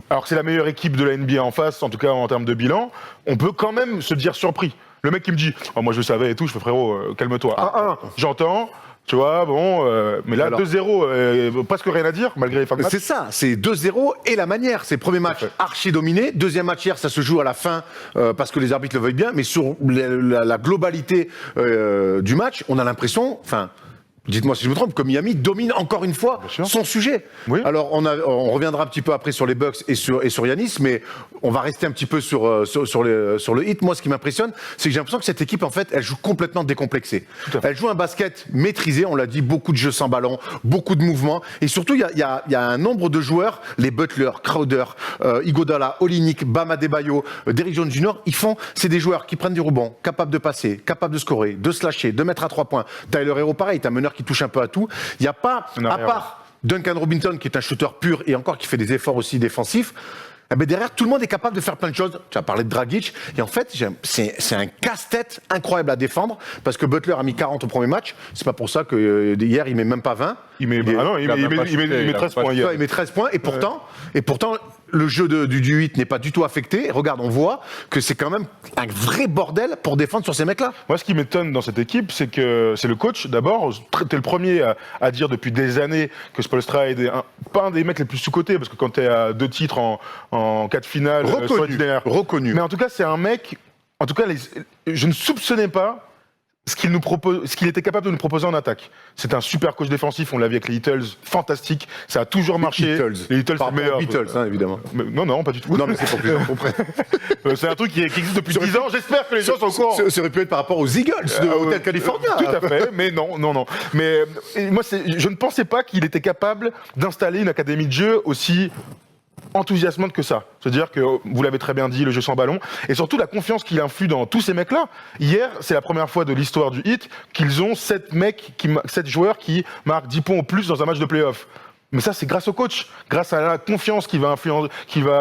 [SPEAKER 3] alors que c'est la meilleure équipe de la NBA en face, en tout cas en termes de bilan, on peut quand même se dire surpris. Le mec qui me dit « moi je le savais et tout », je fais « frérot, calme-toi ». 1-1, j'entends. Tu vois, mais là, 2-0, presque rien à dire, malgré les fins de match.
[SPEAKER 1] C'est ça, c'est 2-0 et la manière. C'est le premier match archi dominé. Deuxième match hier, ça se joue à la fin parce que les arbitres le veuillent bien. Mais sur la globalité du match, on a l'impression, dites-moi si je me trompe, que Miami domine encore une fois son sujet. Oui. Alors, on reviendra un petit peu après sur les Bucks et sur Giannis, mais on va rester un petit peu sur le Heat. Moi, ce qui m'impressionne, c'est que j'ai l'impression que cette équipe, en fait, elle joue complètement décomplexée. Elle joue un basket maîtrisé, on l'a dit, beaucoup de jeux sans ballon, beaucoup de mouvements, et surtout, il y a un nombre de joueurs, les Butler, Crowder, Iguodala, Olynyk, Bam Adebayo, Derrick Jones Jr., c'est des joueurs qui prennent du rebond, capables de passer, capables de scorer, de slasher, de mettre à 3 points. Tyler Hero, pareil, t'as un meneur qui touche un peu à tout. Il n'y a pas, à part Duncan Robinson, qui est un shooter pur et encore qui fait des efforts aussi défensifs, derrière, tout le monde est capable de faire plein de choses. Tu as parlé de Dragic. Et en fait, c'est un casse-tête incroyable à défendre parce que Butler a mis 40 au premier match. C'est pas pour ça que hier, il met même pas 20.
[SPEAKER 3] Il met 13 points hier.
[SPEAKER 1] Il met 13 points. Et pourtant, le jeu du 8 n'est pas du tout affecté. Regarde, on voit que c'est quand même un vrai bordel pour défendre sur ces mecs-là.
[SPEAKER 3] Moi, ce qui m'étonne dans cette équipe, c'est que c'est le coach. D'abord, t'es le premier à dire depuis des années que Spoelstra est pas un des mecs les plus sous-cotés, parce que quand t'es à 2 titres en 4 finales,
[SPEAKER 1] reconnu.
[SPEAKER 3] Mais en tout cas, c'est un mec. En tout cas, je ne soupçonnais pas ce qu'il était capable de nous proposer en attaque. C'est un super coach défensif, on l'a vu avec les Heatles, fantastique, ça a toujours marché.
[SPEAKER 1] Les
[SPEAKER 3] Heatles,
[SPEAKER 1] c'est meilleur. Beatles, évidemment.
[SPEAKER 3] Non, pas du tout.
[SPEAKER 1] Non, mais c'est pour que les gens comprennent.
[SPEAKER 3] C'est un truc qui existe depuis 10 ans, j'espère que les gens sont au courant.
[SPEAKER 1] Ça aurait pu être par rapport aux Eagles de Hotel California.
[SPEAKER 3] Tout à fait, mais non. Mais moi, je ne pensais pas qu'il était capable d'installer une académie de jeu aussi enthousiasmante que ça. C'est-à-dire que, vous l'avez très bien dit, le jeu sans ballon, et surtout la confiance qu'il influe dans tous ces mecs-là. Hier, c'est la première fois de l'histoire du Heat qu'ils ont 7 joueurs qui marquent 10 points au plus dans un match de play-off. Mais ça, c'est grâce au coach, grâce à la confiance qui va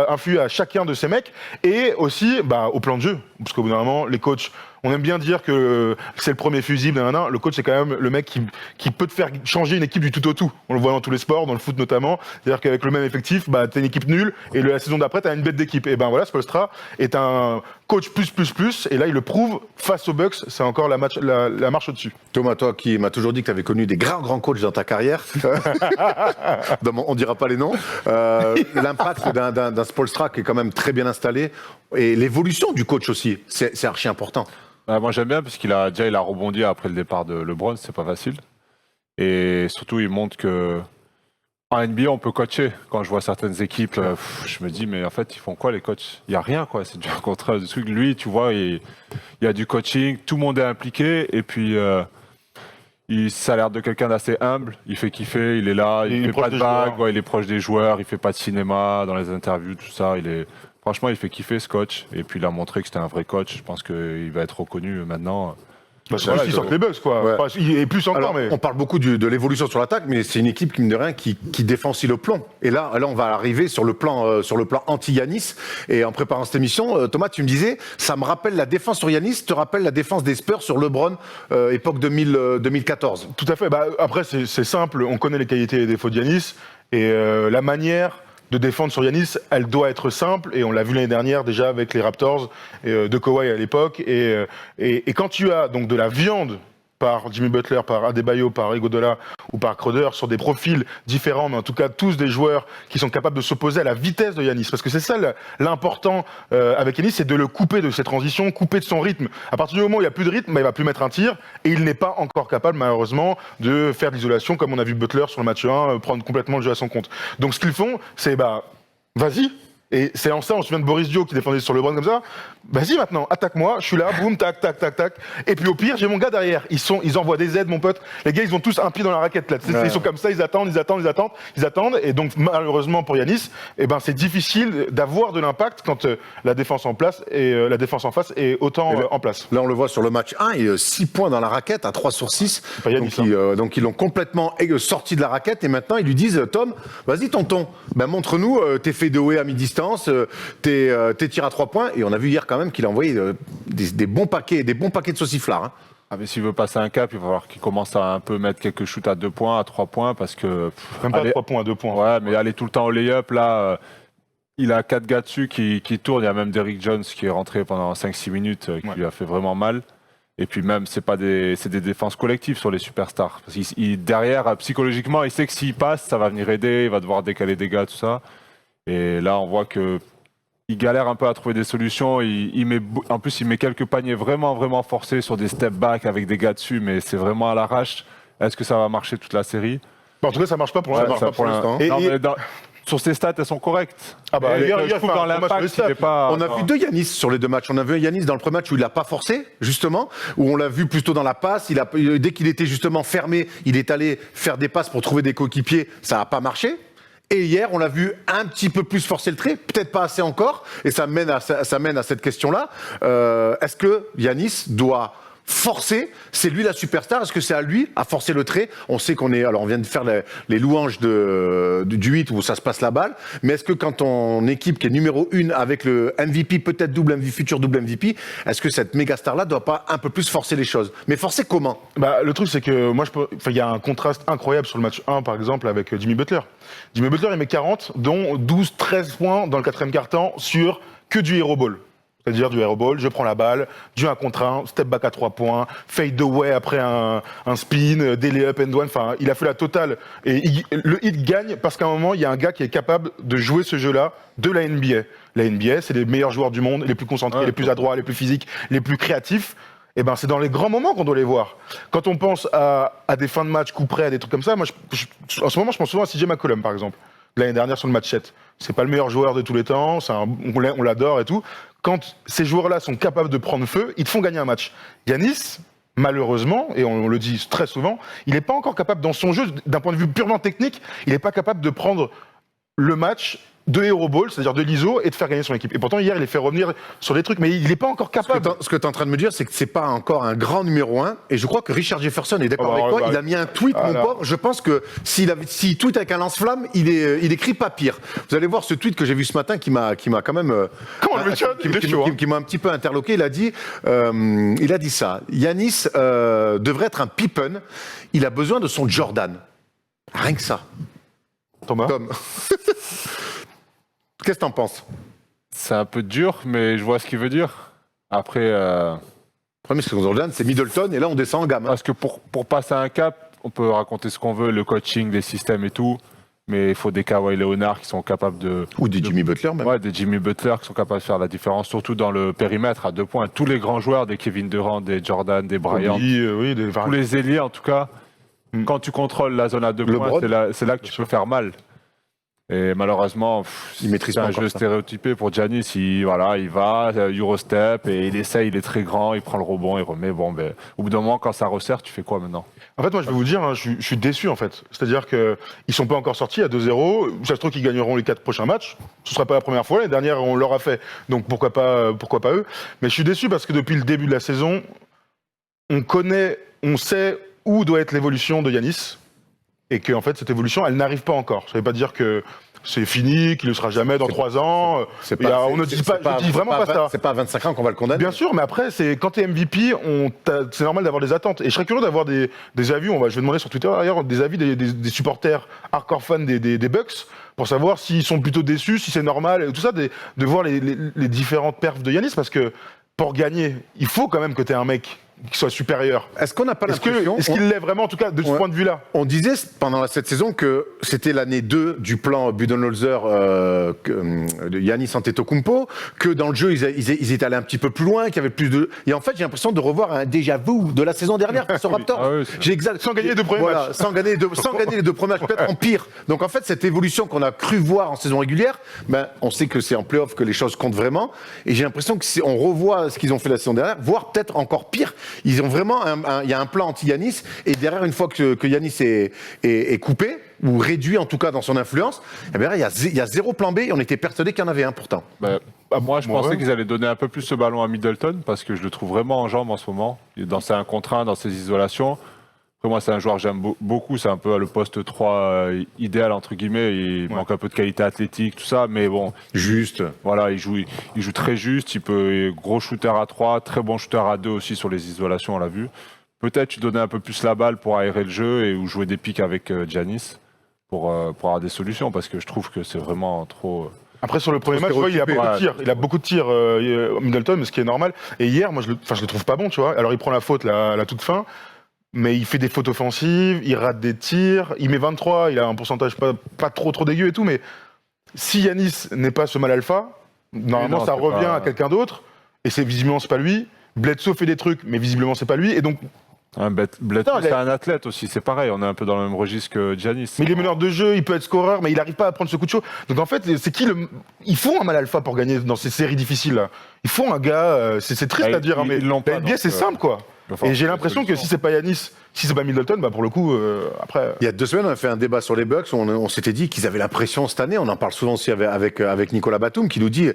[SPEAKER 3] influer à chacun de ces mecs, et aussi au plan de jeu. Parce qu'au bout d'un moment, les coachs On aime bien dire que c'est le premier fusible, le coach c'est quand même le mec qui peut te faire changer une équipe du tout au tout. On le voit dans tous les sports, dans le foot notamment. C'est-à-dire qu'avec le même effectif, t'as une équipe nulle et la saison d'après t'as une bête d'équipe. Et voilà, Spoelstra est un coach plus, et là il le prouve face aux Bucks, c'est encore la marche au-dessus.
[SPEAKER 1] Thomas, toi qui m'as toujours dit que tu avais connu des grands coachs dans ta carrière, on dira pas les noms, l'impact d'un Spoelstra qui est quand même très bien installé et l'évolution du coach aussi, c'est archi important.
[SPEAKER 4] Moi j'aime bien parce qu'il a rebondi après le départ de LeBron, c'est pas facile. Et surtout il montre que en NBA on peut coacher. Quand je vois certaines équipes, je me dis mais en fait ils font quoi les coachs? Il y a rien quoi, c'est du contraire du truc. Lui tu vois il y a du coaching, tout le monde est impliqué et puis ça a l'air de quelqu'un d'assez humble, il fait kiffer, il est là, il fait pas de vagues, il est proche des joueurs, il fait pas de cinéma dans les interviews, tout ça, franchement, il fait kiffer ce coach, et puis il a montré que c'était un vrai coach. Je pense qu'il va être reconnu maintenant.
[SPEAKER 3] C'est lui qui sort les Bucks, quoi.
[SPEAKER 1] Ouais.
[SPEAKER 3] Enfin, et plus encore,
[SPEAKER 1] alors,
[SPEAKER 3] mais...
[SPEAKER 1] On parle beaucoup de l'évolution sur l'attaque, mais c'est une équipe, mine de rien, qui défend aussi le plomb. Et là, on va arriver sur le plan anti-Yanis. Et en préparant cette émission, Thomas, tu me disais, ça me rappelle la défense sur Yanis, te rappelle la défense des Spurs sur LeBron, époque 2014.
[SPEAKER 3] Tout à fait. Après, c'est simple, on connaît les qualités et les défauts de Yanis, et la manière de défendre sur Yanis, elle doit être simple, et on l'a vu l'année dernière déjà avec les Raptors de Kawhi à l'époque, et quand tu as donc de la viande par Jimmy Butler, par Adebayo, par Iguodala ou par Crowder sur des profils différents, mais en tout cas tous des joueurs qui sont capables de s'opposer à la vitesse de Yanis. Parce que c'est ça l'important avec Yanis, c'est de le couper de ses transitions, couper de son rythme. À partir du moment où il n'y a plus de rythme, il va plus mettre un tir et il n'est pas encore capable malheureusement de faire de l'isolation comme on a vu Butler sur le match 1 prendre complètement le jeu à son compte. Donc ce qu'ils font, c'est vas-y. Et c'est en ça, on se souvient de Boris Dio qui défendait sur LeBron comme ça. Vas-y maintenant, attaque-moi, je suis là, boum, tac, tac, tac, tac. Et puis au pire, j'ai mon gars derrière. Ils envoient des aides, mon pote. Les gars, ils ont tous un pied dans la raquette là. Ouais. Ils sont comme ça, ils attendent. Et donc malheureusement pour Yanis, c'est difficile d'avoir de l'impact quand la défense en face est autant en place.
[SPEAKER 1] Là, on le voit sur le match 1, il y a 6 points dans la raquette à 3/6. Donc ils l'ont complètement sorti de la raquette et maintenant ils lui disent Tom, vas-y tonton, montre-nous tes fadeaways à mi-distance, tes tirs à 3 points. Et on a vu hier quand même qu'il a envoyé des bons paquets de sauciflards. Hein.
[SPEAKER 4] Ah mais s'il veut passer un cap, il va falloir qu'il commence à un peu mettre quelques shoots à 2 points, à 3 points, parce que...
[SPEAKER 3] Même pas à 3 points, à 2 points.
[SPEAKER 4] Ouais, mais aller tout le temps au lay-up, là, il a 4 gars dessus qui tournent. Il y a même Derrick Jones qui est rentré pendant 5-6 minutes, qui lui a fait vraiment mal. Et puis même, c'est des défenses collectives sur les superstars. Parce qu'il derrière, psychologiquement, il sait que s'il passe, ça va venir aider, il va devoir décaler des gars, tout ça. Et là, on voit que il galère un peu à trouver des solutions. En plus, il met quelques paniers vraiment forcés sur des step back avec des gars dessus, mais c'est vraiment à l'arrache. Est-ce que ça va marcher toute la série?
[SPEAKER 3] En tout cas, ça marche pas pour l'instant.
[SPEAKER 4] Sur ses stats, elles sont correctes.
[SPEAKER 3] Je
[SPEAKER 4] trouve dans l'impact, il n'est pas...
[SPEAKER 1] On a vu 2 Yanis sur les 2 matchs. On a vu un Yanis dans le premier match où il l'a pas forcé, justement, où on l'a vu plutôt dans la passe. Dès qu'il était justement fermé, il est allé faire des passes pour trouver des coéquipiers. Ça n'a pas marché. Et hier, on l'a vu un petit peu plus forcer le trait, peut-être pas assez encore, et ça mène à cette question-là. Est-ce que Yanis doit forcer? C'est lui la superstar? Est-ce que c'est à lui à forcer le trait? On sait on vient de faire les louanges du 8 où ça se passe la balle, mais est-ce que quand ton équipe qui est numéro 1 avec le MVP, peut-être futur double MVP, est-ce que cette méga star-là doit pas un peu plus forcer les choses? Mais forcer comment?
[SPEAKER 3] Le truc, c'est que il y a un contraste incroyable sur le match 1, par exemple, avec Jimmy Butler. Jimmy Butler, il met 40, dont 12-13 points dans le 4e quart-temps sur que du hero ball. C'est-à-dire du hero ball, je prends la balle, du 1 contre 1, step back à 3 points, fade away après un spin, des lay-up and one, il a fait la totale. Et le Heat gagne parce qu'à un moment, il y a un gars qui est capable de jouer ce jeu-là de la NBA. La NBA, c'est les meilleurs joueurs du monde, les plus concentrés, les plus adroits, les plus physiques, les plus créatifs. C'est dans les grands moments qu'on doit les voir. Quand on pense à des fins de match, coups près, à des trucs comme ça, moi, en ce moment, je pense souvent à CJ McCollum, par exemple, l'année dernière sur le match 7. C'est pas le meilleur joueur de tous les temps, on l'adore et tout. Quand ces joueurs-là sont capables de prendre feu, ils te font gagner un match. Yanis, malheureusement, et on le dit très souvent, il n'est pas encore capable dans son jeu, d'un point de vue purement technique, il n'est pas capable de prendre le match de hero ball, c'est-à-dire de l'ISO, et de faire gagner son équipe. Et pourtant, hier, il les fait revenir sur des trucs, mais il n'est pas encore capable.
[SPEAKER 1] Ce que tu es en train de me dire, c'est que c'est pas encore un grand numéro 1. Et je crois que Richard Jefferson est d'accord avec toi. Il a mis un tweet, mon pauvre. Je pense que s'il tweet avec un lance-flamme, il écrit pas pire. Vous allez voir ce tweet que j'ai vu ce matin qui m'a quand même qui m'a un petit peu interloqué. Il a dit ça. Giannis devrait être un Pippen. Il a besoin de son Jordan. Rien que ça.
[SPEAKER 3] Thomas.
[SPEAKER 1] Tom. Qu'est-ce que t'en penses?
[SPEAKER 4] C'est un peu dur, mais je vois ce qu'il veut dire. Après,
[SPEAKER 1] Le problème, c'est que Jordan, c'est Middleton, et là, on descend en gamme.
[SPEAKER 4] parce que pour passer un cap, on peut raconter ce qu'on veut, le coaching, les systèmes et tout, mais il faut des Kawhi Leonard qui sont capables de...
[SPEAKER 1] Ou des Jimmy Butler, même.
[SPEAKER 4] Ouais, des Jimmy Butler qui sont capables de faire la différence, surtout dans le périmètre à 2 points. Tous les grands joueurs, des Kevin Durant, des Jordan, des Bryant, tous les ailiers en tout cas, quand tu contrôles la zone à 2 points, c'est là que tu peux faire mal. Et malheureusement,
[SPEAKER 1] il maîtrise
[SPEAKER 4] c'est
[SPEAKER 1] pas
[SPEAKER 4] un
[SPEAKER 1] encore
[SPEAKER 4] jeu
[SPEAKER 1] ça.
[SPEAKER 4] stéréotypé pour Giannis. Il va, Eurostep, et il essaye, il est très grand, il prend le rebond, il remet. Bon, ben, au bout d'un moment, quand ça resserre, tu fais quoi maintenant?
[SPEAKER 3] En fait, moi, je vais vous dire, hein, je suis déçu, en fait. C'est-à-dire qu'ils ne sont pas encore sortis à 2-0. Ça se trouve qu'ils gagneront les 4 prochains matchs. Ce ne sera pas la première fois. L'année dernière, on leur a fait. Donc, pourquoi pas eux. Mais je suis déçu parce que depuis le début de la saison, on sait où doit être l'évolution de Giannis. Et que, en fait, cette évolution, elle n'arrive pas encore. Ça ne veut pas dire que c'est fini, qu'il ne le sera jamais dans 3 ans. On ne dit pas, je dis vraiment pas ça.
[SPEAKER 1] C'est pas à 25 ans qu'on va le condamner.
[SPEAKER 3] Bien sûr, mais après, quand tu es MVP, c'est normal d'avoir des attentes. Et je serais curieux d'avoir des avis, je vais demander sur Twitter d'ailleurs, des avis des supporters hardcore fans des Bucks, pour savoir s'ils sont plutôt déçus, si c'est normal, et tout ça, de voir les différentes perfs de Giannis, parce que pour gagner, il faut quand même que tu aies un mec qui soit supérieur.
[SPEAKER 1] Est-ce qu'on n'a pas l'impression...
[SPEAKER 3] Est-ce qu'il l'est vraiment, en tout cas, de ce point de vue-là?
[SPEAKER 1] On disait pendant cette saison que c'était l'année 2 du plan Budenholzer de Giannis Antetokounmpo, que dans le jeu, ils étaient allés un petit peu plus loin, qu'il y avait plus de... Et en fait, j'ai l'impression de revoir un déjà-vu de la saison dernière face aux Raptors.
[SPEAKER 3] Sans gagner les 2 premiers matchs.
[SPEAKER 1] Sans gagner les 2 premiers matchs, peut-être en pire. Donc en fait, cette évolution qu'on a cru voir en saison régulière, on sait que c'est en play-off que les choses comptent vraiment. Et j'ai l'impression qu'on revoit ce qu'ils ont fait la saison dernière, voire peut-être encore pire. Ils ont vraiment il y a un plan anti-Giannis, et derrière, une fois que Giannis est coupé, ou réduit en tout cas dans son influence, eh bien, il y a 0 plan B, et on était persuadé qu'il y en avait un pourtant.
[SPEAKER 4] Moi, je pensais qu'ils allaient donner un peu plus ce ballon à Middleton, parce que je le trouve vraiment en jambes en ce moment, dans ses 1 contre 1, dans ses isolations. Après, moi, c'est un joueur que j'aime beaucoup, c'est un peu le poste 3 idéal, entre guillemets, il manque un peu de qualité athlétique, tout ça, mais bon...
[SPEAKER 1] Juste.
[SPEAKER 4] Voilà, il joue très juste, gros shooter à 3, très bon shooter à 2 aussi sur les isolations, on l'a vu. Peut-être tu donnais un peu plus la balle pour aérer le jeu ou jouer des pics avec Giannis pour avoir des solutions, parce que je trouve que c'est vraiment trop...
[SPEAKER 3] Après, sur le premier match, il a beaucoup de tirs. Il a beaucoup de tirs, Middleton, mais ce qui est normal. Et hier, moi, je le trouve pas bon, tu vois. Alors, il prend la faute à la toute fin, mais il fait des fautes offensives, il rate des tirs, il met 23, il a un pourcentage pas trop dégueu et tout, mais si Giannis n'est pas ce mal alpha, normalement, ça revient à quelqu'un d'autre, et visiblement, c'est pas lui. Bledsoe fait des trucs, mais visiblement, c'est pas lui, et donc...
[SPEAKER 4] Bledsoe, c'est un athlète aussi, c'est pareil, on est un peu dans le même registre que Giannis.
[SPEAKER 3] Mais il est meneur de jeu, il peut être scoreur, mais il n'arrive pas à prendre ce coup de chaud. Donc en fait, il faut un mal alpha pour gagner dans ces séries difficiles là. Il faut un gars, c'est triste à dire, mais la NBA c'est simple quoi. Et j'ai l'impression que si c'est pas Giannis, si c'est pas Middleton, pour le coup, après...
[SPEAKER 1] Il y a 2 semaines, on a fait un débat sur les Bucks, on s'était dit qu'ils avaient la pression cette année, on en parle souvent aussi avec Nicolas Batum, qui nous dit,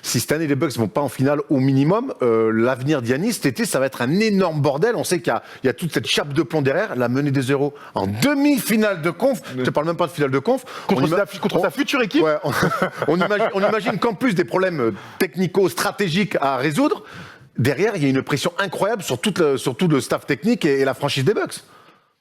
[SPEAKER 1] si cette année les Bucks vont pas en finale au minimum, l'avenir d'Giannis cet été, ça va être un énorme bordel. On sait qu'il y a toute cette chape de plomb derrière, la menée des euros en demi-finale de conf, je te parle même pas de finale de conf.
[SPEAKER 3] Contre sa future équipe.
[SPEAKER 1] Ouais, on imagine qu'en plus des problèmes technico-stratégiques à résoudre, derrière, il y a une pression incroyable sur tout le staff technique et la franchise des Bucks.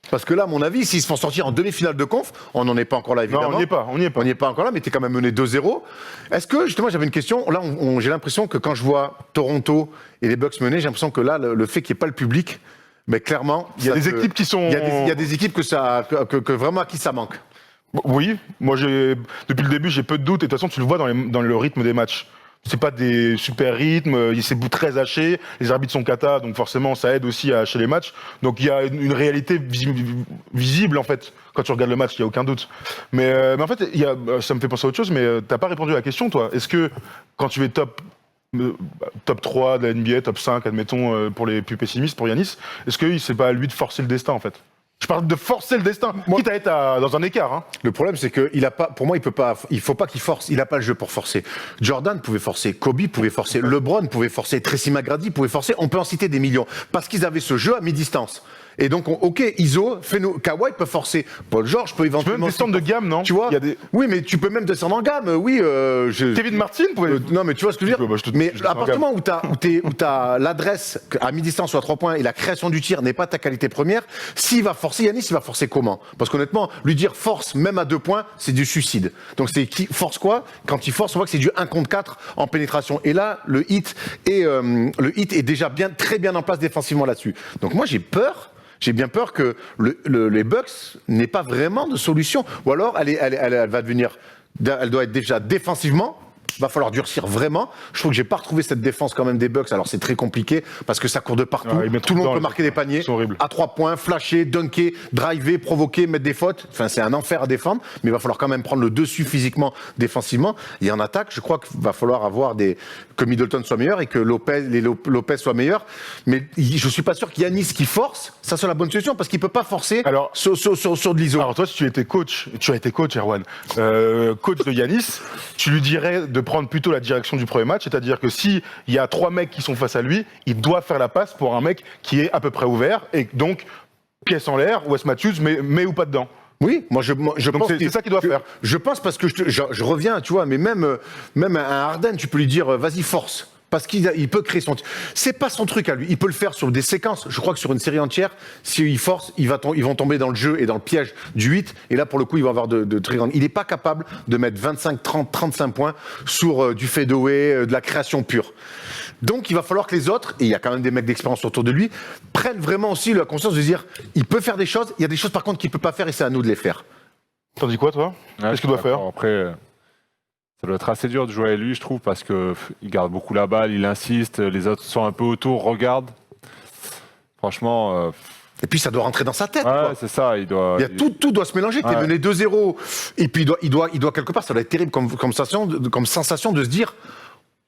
[SPEAKER 1] Parce que là, à mon avis, s'ils se font sortir en demi-finale de conf, on n'en est pas encore là, évidemment.
[SPEAKER 3] Non, on n'y est pas
[SPEAKER 1] encore là, mais t'es quand même mené 2-0. Est-ce que, justement, j'avais une question. Là, j'ai l'impression que quand je vois Toronto et les Bucks mener, j'ai l'impression que là, le fait qu'il n'y ait pas le public, mais clairement...
[SPEAKER 3] Il y a des équipes qui sont...
[SPEAKER 1] Il y a des équipes que vraiment à qui ça manque.
[SPEAKER 3] Oui, moi, depuis le début, j'ai peu de doutes. Et de toute façon, tu le vois dans le rythme des matchs. C'est pas des super rythmes, c'est très haché, les arbitres sont cata, donc forcément ça aide aussi à hacher les matchs. Donc il y a une réalité visible en fait, quand tu regardes le match, il n'y a aucun doute. Mais en fait, ça me fait penser à autre chose, mais t'as pas répondu à la question toi. Est-ce que quand tu es top 3 de la NBA, top 5 admettons pour les plus pessimistes, pour Giannis, est-ce que c'est pas à lui de forcer le destin en fait? Je parle de forcer le destin, quitte à être dans un écart. Hein.
[SPEAKER 1] Le problème, c'est que pour moi, il faut pas qu'il force. Il a pas le jeu pour forcer. Jordan pouvait forcer, Kobe pouvait forcer, LeBron pouvait forcer, Tracy McGrady pouvait forcer. On peut en citer des millions parce qu'ils avaient ce jeu à mi-distance. Et donc, ok, ISO, Kawhi peut forcer. Paul George peut
[SPEAKER 3] Tu peux
[SPEAKER 1] éventuellement.
[SPEAKER 3] même descendre de gamme, non?
[SPEAKER 1] Tu vois
[SPEAKER 3] Il y a des...
[SPEAKER 1] Oui, mais tu peux même descendre en gamme. Oui,
[SPEAKER 3] Kevin Martin pouvait...
[SPEAKER 1] non, mais tu vois ce que je veux dire.
[SPEAKER 3] Bah,
[SPEAKER 1] Mais à partir du moment où t'as l'adresse à mi-distance ou à 3 points et la création du tir n'est pas ta qualité première, s'il va forcer, Yanis, il va forcer comment? Parce qu'honnêtement, lui dire force même à 2 points, c'est du suicide. Donc c'est qui force quoi? Quand il force, on voit que c'est du 1 contre 4 en pénétration. Et là, le hit est déjà très bien en place défensivement là-dessus. Donc moi, j'ai bien peur que les Bucks n'aient pas vraiment de solution. Ou alors, elle va devenir... Elle doit être déjà défensivement. Va falloir durcir vraiment. Je trouve que j'ai pas retrouvé cette défense quand même des Bucks. Alors c'est très compliqué parce que ça court de partout. Tout le monde peut marquer des paniers. À 3 points, flasher, dunker, driver, provoquer, mettre des fautes. Enfin, c'est un enfer à défendre. Mais il va falloir quand même prendre le dessus physiquement, défensivement. Et en attaque, je crois qu'il va falloir avoir que Middleton soit meilleur et que Lopez soit meilleur. Mais je suis pas sûr qu'Yanis qui force, ça soit la bonne solution parce qu'il peut pas forcer sur de l'ISO.
[SPEAKER 3] Alors toi, si tu étais coach, Erwan, coach de Yanis, tu lui dirais de prendre plutôt la direction du premier match, c'est-à-dire que s'il y a 3 mecs qui sont face à lui, il doit faire la passe pour un mec qui est à peu près ouvert et donc pièce en l'air, Wes Matthews, mais ou pas dedans.
[SPEAKER 1] Oui, moi je
[SPEAKER 3] donc
[SPEAKER 1] pense
[SPEAKER 3] c'est ça qu'il doit faire.
[SPEAKER 1] Je pense parce que je reviens, tu vois, mais même un Harden, tu peux lui dire vas-y force. Parce qu'il peut créer son... C'est pas son truc à lui. Il peut le faire sur des séquences. Je crois que sur une série entière, s'il force, ils vont tomber dans le jeu et dans le piège du 8. Et là, pour le coup, il va avoir de très grandes... Il n'est pas capable de mettre 25, 30, 35 points sur du fadeaway, de la création pure. Donc, il va falloir que les autres, et il y a quand même des mecs d'expérience autour de lui, prennent vraiment aussi la conscience de dire, il peut faire des choses, il y a des choses par contre qu'il peut pas faire et c'est à nous de les faire.
[SPEAKER 3] T'en dis quoi, toi? Qu'est-ce qu'il doit faire?
[SPEAKER 4] Après... Ça doit être assez dur de jouer avec lui, je trouve, parce qu'il garde beaucoup la balle, il insiste, les autres sont un peu autour, regardent. Franchement...
[SPEAKER 1] Et puis ça doit rentrer dans sa tête.
[SPEAKER 4] Ouais,
[SPEAKER 1] quoi.
[SPEAKER 4] C'est ça.
[SPEAKER 1] Tout doit se mélanger. T'es mené 2-0. Et puis il doit quelque part, ça doit être terrible comme sensation de se dire...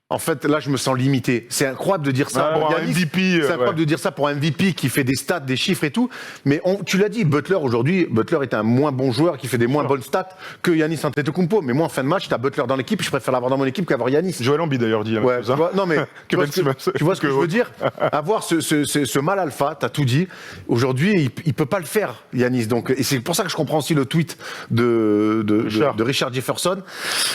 [SPEAKER 1] En fait, là, je me sens limité. C'est incroyable de dire ça pour Giannis.
[SPEAKER 3] MVP.
[SPEAKER 1] C'est incroyable de dire ça pour un MVP qui fait des stats, des chiffres et tout. Mais tu l'as dit, Butler aujourd'hui, Butler est un moins bon joueur qui fait des moins bonnes stats que Giannis Antetokounmpo. Mais moi, en fin de match, t'as Butler dans l'équipe, je préfère l'avoir dans mon équipe qu'avoir Giannis.
[SPEAKER 3] Joël Embiid d'ailleurs dit.
[SPEAKER 1] Ouais, non mais tu vois ce que je veux dire. Avoir ce mal alpha, t'as tout dit. Aujourd'hui, il peut pas le faire, Giannis. Donc, et c'est pour ça que je comprends aussi le tweet de Richard Jefferson.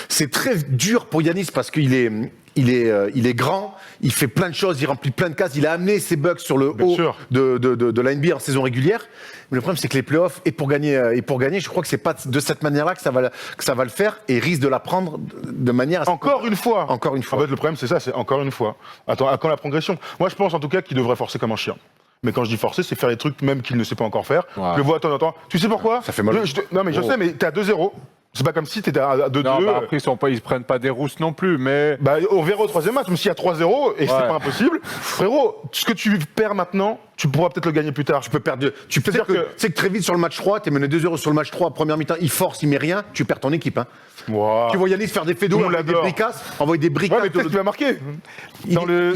[SPEAKER 1] C'est très dur pour Giannis parce qu'il est grand, il fait plein de choses, il remplit plein de cases, il a amené ses Bucks sur le haut de la NBA en saison régulière. Mais le problème, c'est que les playoffs, et pour gagner, je crois que c'est pas de cette manière-là que ça va le faire, et risque de la prendre de manière...
[SPEAKER 3] Encore une fois.
[SPEAKER 1] En fait,
[SPEAKER 3] le problème, c'est ça, c'est encore une fois. Attends, à quand la progression? Moi, je pense en tout cas qu'il devrait forcer comme un chien. Mais quand je dis forcer, c'est faire des trucs même qu'il ne sait pas encore faire. Ouais. Je le vois de temps en temps. Tu sais pourquoi?
[SPEAKER 1] Ça fait mal.
[SPEAKER 3] Non, mais je sais, mais t'es à 2-0. C'est pas comme si t'étais à 2-2.
[SPEAKER 4] Non, après, ils prennent pas des rousses non plus, mais...
[SPEAKER 3] On verra au troisième match, même s'il y a 3-0, et c'est pas impossible. Frérot, ce que tu perds maintenant, tu pourras peut-être le gagner plus tard.
[SPEAKER 1] Tu peux perdre... Tu sais que très vite sur le match 3, t'es mené 2-0 sur le match 3, première mi-temps, il force, il met rien, tu perds ton équipe. Hein.
[SPEAKER 3] Wow.
[SPEAKER 1] Tu vois Yanis faire des fédos, envoyer des bricasses.
[SPEAKER 3] Ouais, mais peut-être qu'il va marquer. Dans le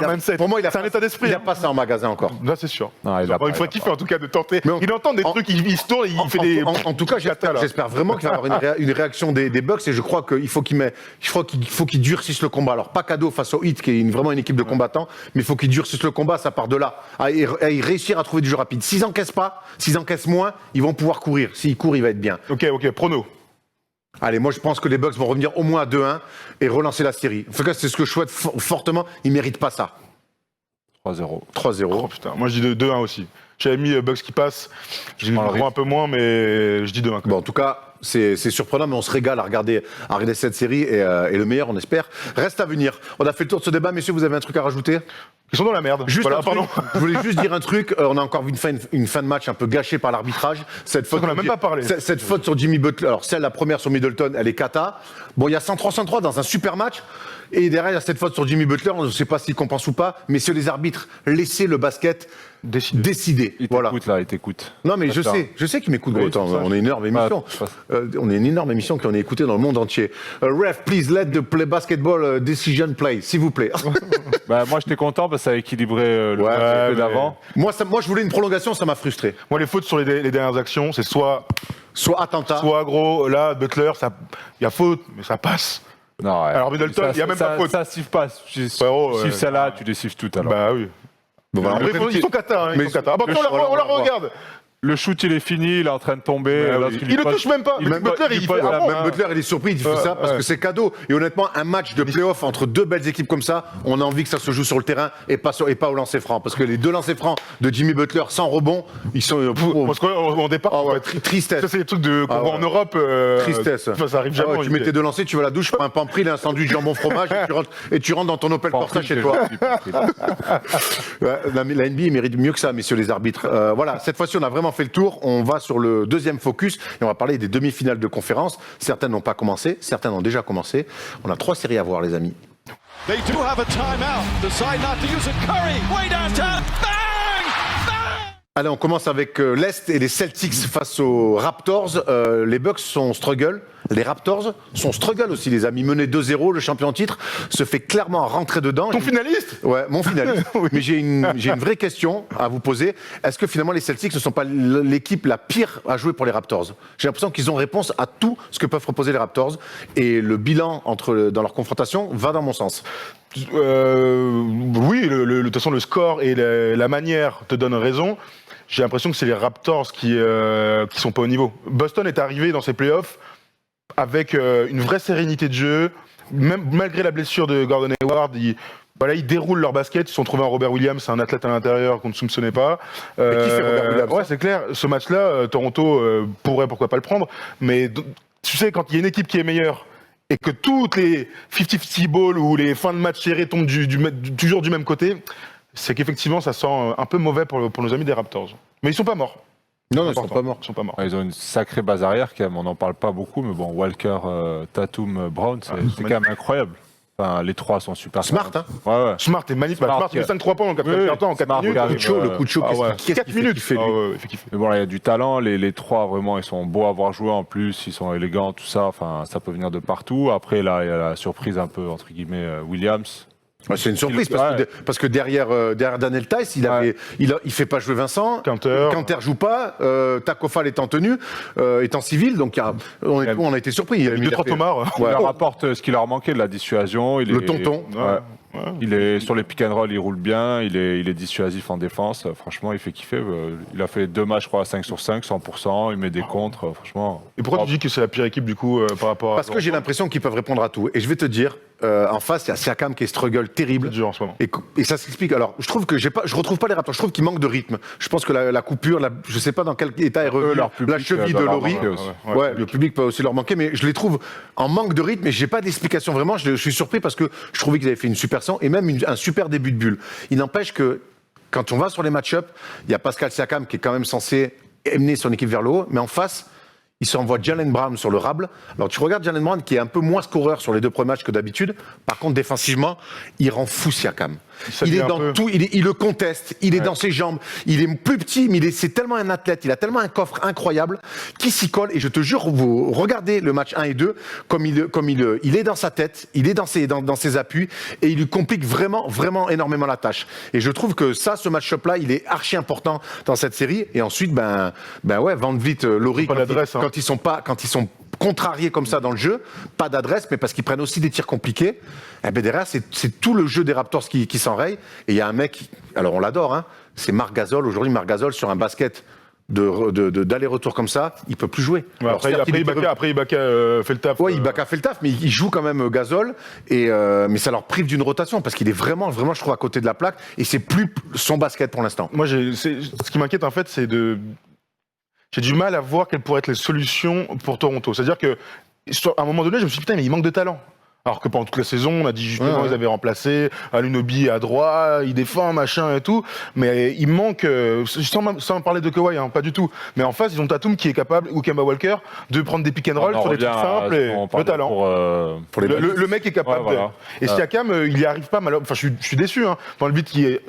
[SPEAKER 3] mindset.
[SPEAKER 1] Pour moi,
[SPEAKER 3] c'est un état d'esprit.
[SPEAKER 1] Il n'a pas ça en magasin encore.
[SPEAKER 3] Là, c'est sûr.
[SPEAKER 4] Non,
[SPEAKER 3] il faut kiffer en tout cas de tenter. Il entend des trucs, il se tourne, il fait des...
[SPEAKER 1] En tout cas, j'espère vraiment qu'il va y avoir une réaction des Bucks et je crois qu'il faut qu'il durcisse le combat. Alors, pas cadeau face au Heat, qui est vraiment une équipe de combattants, mais il faut qu'il durcisse le combat, ça part de là. Et réussir à trouver du jeu rapide. S'ils encaissent moins, ils vont pouvoir courir. S'ils courent, il va être bien.
[SPEAKER 3] Ok, prono.
[SPEAKER 1] Allez, moi je pense que les Bucks vont revenir au moins à 2-1 et relancer la série. En tout cas, c'est ce que je souhaite fortement. Ils ne méritent pas ça.
[SPEAKER 4] 3-0.
[SPEAKER 1] 3-0.
[SPEAKER 3] Oh putain, moi je dis 2-1 aussi. J'avais mis Bucks qui passe. Je crois un peu moins, mais je dis 2-1.
[SPEAKER 1] Bon, en tout cas, c'est surprenant, mais on se régale à regarder cette série et le meilleur, on espère, reste à venir. On a fait le tour de ce débat, messieurs, vous avez un truc à rajouter?
[SPEAKER 3] Ils sont dans la merde.
[SPEAKER 1] Juste pardon. Je voulais juste dire un truc. On a encore vu une fin de match un peu gâchée par l'arbitrage. Cette faute,
[SPEAKER 3] on n'a même pas parlé.
[SPEAKER 1] Cette faute sur Jimmy Butler. Alors la première sur Middleton, elle est cata. Bon, il y a 103-103 dans un super match. Et derrière, il y a cette faute sur Jimmy Butler. On ne sait pas s'il compense ou pas. Messieurs les arbitres, laissez le basket décider.
[SPEAKER 4] Il t'écoute là, il t'écoute.
[SPEAKER 1] Non, mais je sais qu'il m'écoute. Oui, on est une énorme émission. On est une énorme émission qu'on est écoutée dans le monde entier. Ref, please let the play basketball decision play, s'il vous plaît.
[SPEAKER 4] Moi, j'étais content parce ça a équilibré le
[SPEAKER 1] Ouais,
[SPEAKER 4] match
[SPEAKER 3] mais-
[SPEAKER 4] d'avant.
[SPEAKER 1] Moi, je voulais une prolongation, ça m'a frustré.
[SPEAKER 3] Moi, les fautes sur les dernières actions, c'est soit
[SPEAKER 1] Attentat.
[SPEAKER 3] gros, là, Butler, il y a faute, mais ça passe.
[SPEAKER 4] Non, ouais.
[SPEAKER 3] Alors, Middleton, il y a même pas de faute.
[SPEAKER 4] Ça siffle pas. Tu
[SPEAKER 3] Frérot,
[SPEAKER 4] siffles celle-là, tu les siffles toutes alors.
[SPEAKER 3] Bah oui.
[SPEAKER 1] Bon, voilà,
[SPEAKER 3] Mais ils sont cata, hein, ils sont cata. Ah, bah, on la regarde.
[SPEAKER 4] Le shoot, il est fini, il est en train de tomber.
[SPEAKER 3] Bah,
[SPEAKER 4] lorsqu'il
[SPEAKER 3] il
[SPEAKER 4] lui
[SPEAKER 3] le
[SPEAKER 4] passe-
[SPEAKER 3] touche même pas.
[SPEAKER 4] il
[SPEAKER 3] Mais
[SPEAKER 4] lui
[SPEAKER 3] Butler,
[SPEAKER 4] passe-
[SPEAKER 3] il
[SPEAKER 4] passe
[SPEAKER 3] fait
[SPEAKER 4] la
[SPEAKER 3] avant,
[SPEAKER 4] main.
[SPEAKER 1] Même Butler, il est surpris, il fait ça parce que c'est cadeau. Et honnêtement, un match de play-off entre deux belles équipes comme ça, on a envie que ça se joue sur le terrain et pas au lancer franc. Parce que les deux lancers francs de Jimmy Butler sans rebond, ils sont.
[SPEAKER 3] Parce qu'en départ,
[SPEAKER 1] Ah ouais,
[SPEAKER 3] en fait,
[SPEAKER 1] tristesse.
[SPEAKER 3] ça, c'est les trucs qu'on
[SPEAKER 1] Ah
[SPEAKER 3] voit
[SPEAKER 1] ouais.
[SPEAKER 3] en Europe.
[SPEAKER 1] Tristesse.
[SPEAKER 3] Enfin, ça arrive
[SPEAKER 1] Ah
[SPEAKER 3] jamais.
[SPEAKER 1] ouais,
[SPEAKER 3] en
[SPEAKER 1] tu
[SPEAKER 3] NBA.
[SPEAKER 1] mets tes deux lancers, tu vas à la douche, je prends un pampril et un sandwich jambon fromage et tu rentres dans ton Opel Corsa chez toi. Ouais, la NBA mérite mieux que ça, messieurs les arbitres. Voilà, cette fois-ci, on a vraiment fait le tour. On va sur le deuxième focus et on va parler des demi-finales de conférence. Certaines n'ont pas commencé, certaines ont déjà commencé. On a 3 séries à voir, les amis.
[SPEAKER 5] They do have a timeout. Decide not to use it. Curry, way downtown. Bang! Bang!
[SPEAKER 1] Allez, on commence avec l'Est et les Celtics face aux Raptors. Les Bucks sont struggle. Les Raptors sont struggle aussi, les amis. Menés 2-0, le champion en titre se fait clairement rentrer dedans.
[SPEAKER 3] Ton finaliste.
[SPEAKER 1] Ouais, mon finaliste. Mais j'ai une vraie question à vous poser. Est-ce que finalement les Celtics ne sont pas l'équipe la pire à jouer pour les Raptors? J'ai l'impression qu'ils ont réponse à tout ce que peuvent proposer les Raptors. Et le bilan dans leur confrontation va dans mon sens.
[SPEAKER 3] Oui, de toute façon, le score et la manière te donnent raison. J'ai l'impression que c'est les Raptors qui sont pas au niveau. Boston est arrivé dans ces playoffs avec une vraie sérénité de jeu, même malgré la blessure de Gordon Hayward. Ils déroulent leur basket. Ils se sont trouvés un Robert Williams, un athlète à l'intérieur qu'on ne soupçonnait pas.
[SPEAKER 1] qui fait Robert Williams?
[SPEAKER 3] Ouais, c'est clair. Ce match-là, Toronto pourquoi pas le prendre. Mais tu sais, quand il y a une équipe qui est meilleure et que toutes les 50-50 balls ou les fins de match serrées tombent toujours du même côté, c'est qu'effectivement, ça sent un peu mauvais pour nos amis des Raptors. Mais ils sont pas morts.
[SPEAKER 1] Non, ils
[SPEAKER 3] Important.
[SPEAKER 1] sont pas morts.
[SPEAKER 3] Ils sont pas morts.
[SPEAKER 4] Ouais, ils ont une sacrée base arrière, quand même. On n'en parle pas beaucoup, mais bon, Walker, Tatum, Brown, c'est quand même incroyable. Enfin, les trois sont super.
[SPEAKER 1] Smart, hein.
[SPEAKER 4] Ouais, ouais.
[SPEAKER 3] Smart est magnifique.
[SPEAKER 4] Smart,
[SPEAKER 3] Smart, il met 5-3 points en 4 temps, en 4
[SPEAKER 4] Smart,
[SPEAKER 3] minutes.
[SPEAKER 4] regarde.
[SPEAKER 1] Le coup de chaud,
[SPEAKER 3] Ah ouais.
[SPEAKER 1] qu'est-ce
[SPEAKER 3] 4
[SPEAKER 1] qu'il fait
[SPEAKER 3] minutes.
[SPEAKER 1] kiffer, lui.
[SPEAKER 3] Ah ouais, il fait kiffer.
[SPEAKER 4] Mais bon, là, il y a du talent. Les trois, vraiment, ils sont beaux à voir jouer en plus. Ils sont élégants, tout ça. Enfin, ça peut venir de partout. Après, là, il y a la surprise un peu, entre guillemets, Williams.
[SPEAKER 1] Ouais, c'est une surprise
[SPEAKER 4] Ouais.
[SPEAKER 1] parce que derrière Daniel Tice, il fait pas jouer Vincent.
[SPEAKER 3] Kanter.
[SPEAKER 1] Joue pas. Takofal est en tenue, est en civil, donc on a été surpris. Il a mis
[SPEAKER 3] 2-3 tomards.
[SPEAKER 1] Ouais.
[SPEAKER 4] Il leur apporte ce qui leur manquait, de la dissuasion.
[SPEAKER 1] Le tonton.
[SPEAKER 4] Ouais. Il est sur les pick and roll, il roule bien, il est dissuasif en défense. Franchement, il fait kiffer. Il a fait 2 matchs, je crois, à 5 sur 5, 100%. Il met des contres, franchement.
[SPEAKER 3] Et pourquoi tu dis que c'est la pire équipe du coup par rapport à.
[SPEAKER 1] Parce que j'ai l'impression qu'ils peuvent répondre à tout. Et je vais te dire, en face, il y a Siakam qui est struggle terrible.
[SPEAKER 3] C'est dur en ce moment.
[SPEAKER 1] Et ça s'explique. Alors, je trouve que je retrouve pas les Raptors. Je trouve qu'il manque de rythme. Je pense que la coupure, je sais pas dans quel état est revue
[SPEAKER 4] leur public,
[SPEAKER 1] la cheville de
[SPEAKER 4] doit leur
[SPEAKER 1] Laurie.
[SPEAKER 4] manquer aussi.
[SPEAKER 1] Ouais, le public peut aussi leur manquer, mais je les trouve en manque de rythme. Et j'ai pas d'explication vraiment. Je suis surpris parce que je trouvais qu'ils avaient fait une super saison et même un super début de bulle. Il n'empêche que quand on va sur les match-up, il y a Pascal Siakam qui est quand même censé amener son équipe vers le haut, mais en face, il s'envoie Jaylen Brown sur le rable. Alors tu regardes Jaylen Brown qui est un peu moins scoreur sur les 2 premiers matchs que d'habitude. Par contre, défensivement, il rend fou Siakam. Il est dans tout, il le conteste, il est dans ses jambes, il est plus petit, mais c'est tellement un athlète, il a tellement un coffre incroyable qui s'y colle. Et je te jure, vous regardez le match 1 et 2, comme il est dans sa tête, il est dans ses appuis, et il lui complique vraiment, vraiment énormément la tâche. Et je trouve que ce match-up-là, il est archi important dans cette série. Et ensuite, ouais, Van Vliet, Laurie, quand ils sont contrariés comme ça dans le jeu, pas d'adresse, mais parce qu'ils prennent aussi des tirs compliqués. Et bien derrière, c'est tout le jeu des Raptors qui s'enraye. Et il y a un mec, alors on l'adore, hein, c'est Marc Gasol. Aujourd'hui, Marc Gasol, sur un basket d'aller-retour comme ça, il peut plus jouer.
[SPEAKER 3] Ouais, après, Ibaka fait le taf.
[SPEAKER 1] Ouais, Ibaka fait le taf, mais il joue quand même Gasol, mais ça leur prive d'une rotation parce qu'il est vraiment, vraiment, je trouve, à côté de la plaque. Et c'est plus son basket pour l'instant.
[SPEAKER 3] Moi, ce qui m'inquiète en fait, c'est j'ai du mal à voir quelles pourraient être les solutions pour Toronto. C'est-à-dire que, à un moment donné, je me suis dit, putain, mais il manque de talent. Alors que pendant toute la saison, on a dit justement, ils avaient remplacé Anunoby à droite, il défend, machin et tout. Mais il manque, sans parler de Kawhi, hein, pas du tout. Mais en face, ils ont Tatum qui est capable, ou Kemba Walker, de prendre des pick and roll sur des trucs simples et le talent.
[SPEAKER 1] Pour les
[SPEAKER 3] le mec est capable.
[SPEAKER 4] Ouais, voilà.
[SPEAKER 3] Et Siakam, il y arrive pas mal. Enfin, je suis déçu, hein. Dans le but qui est.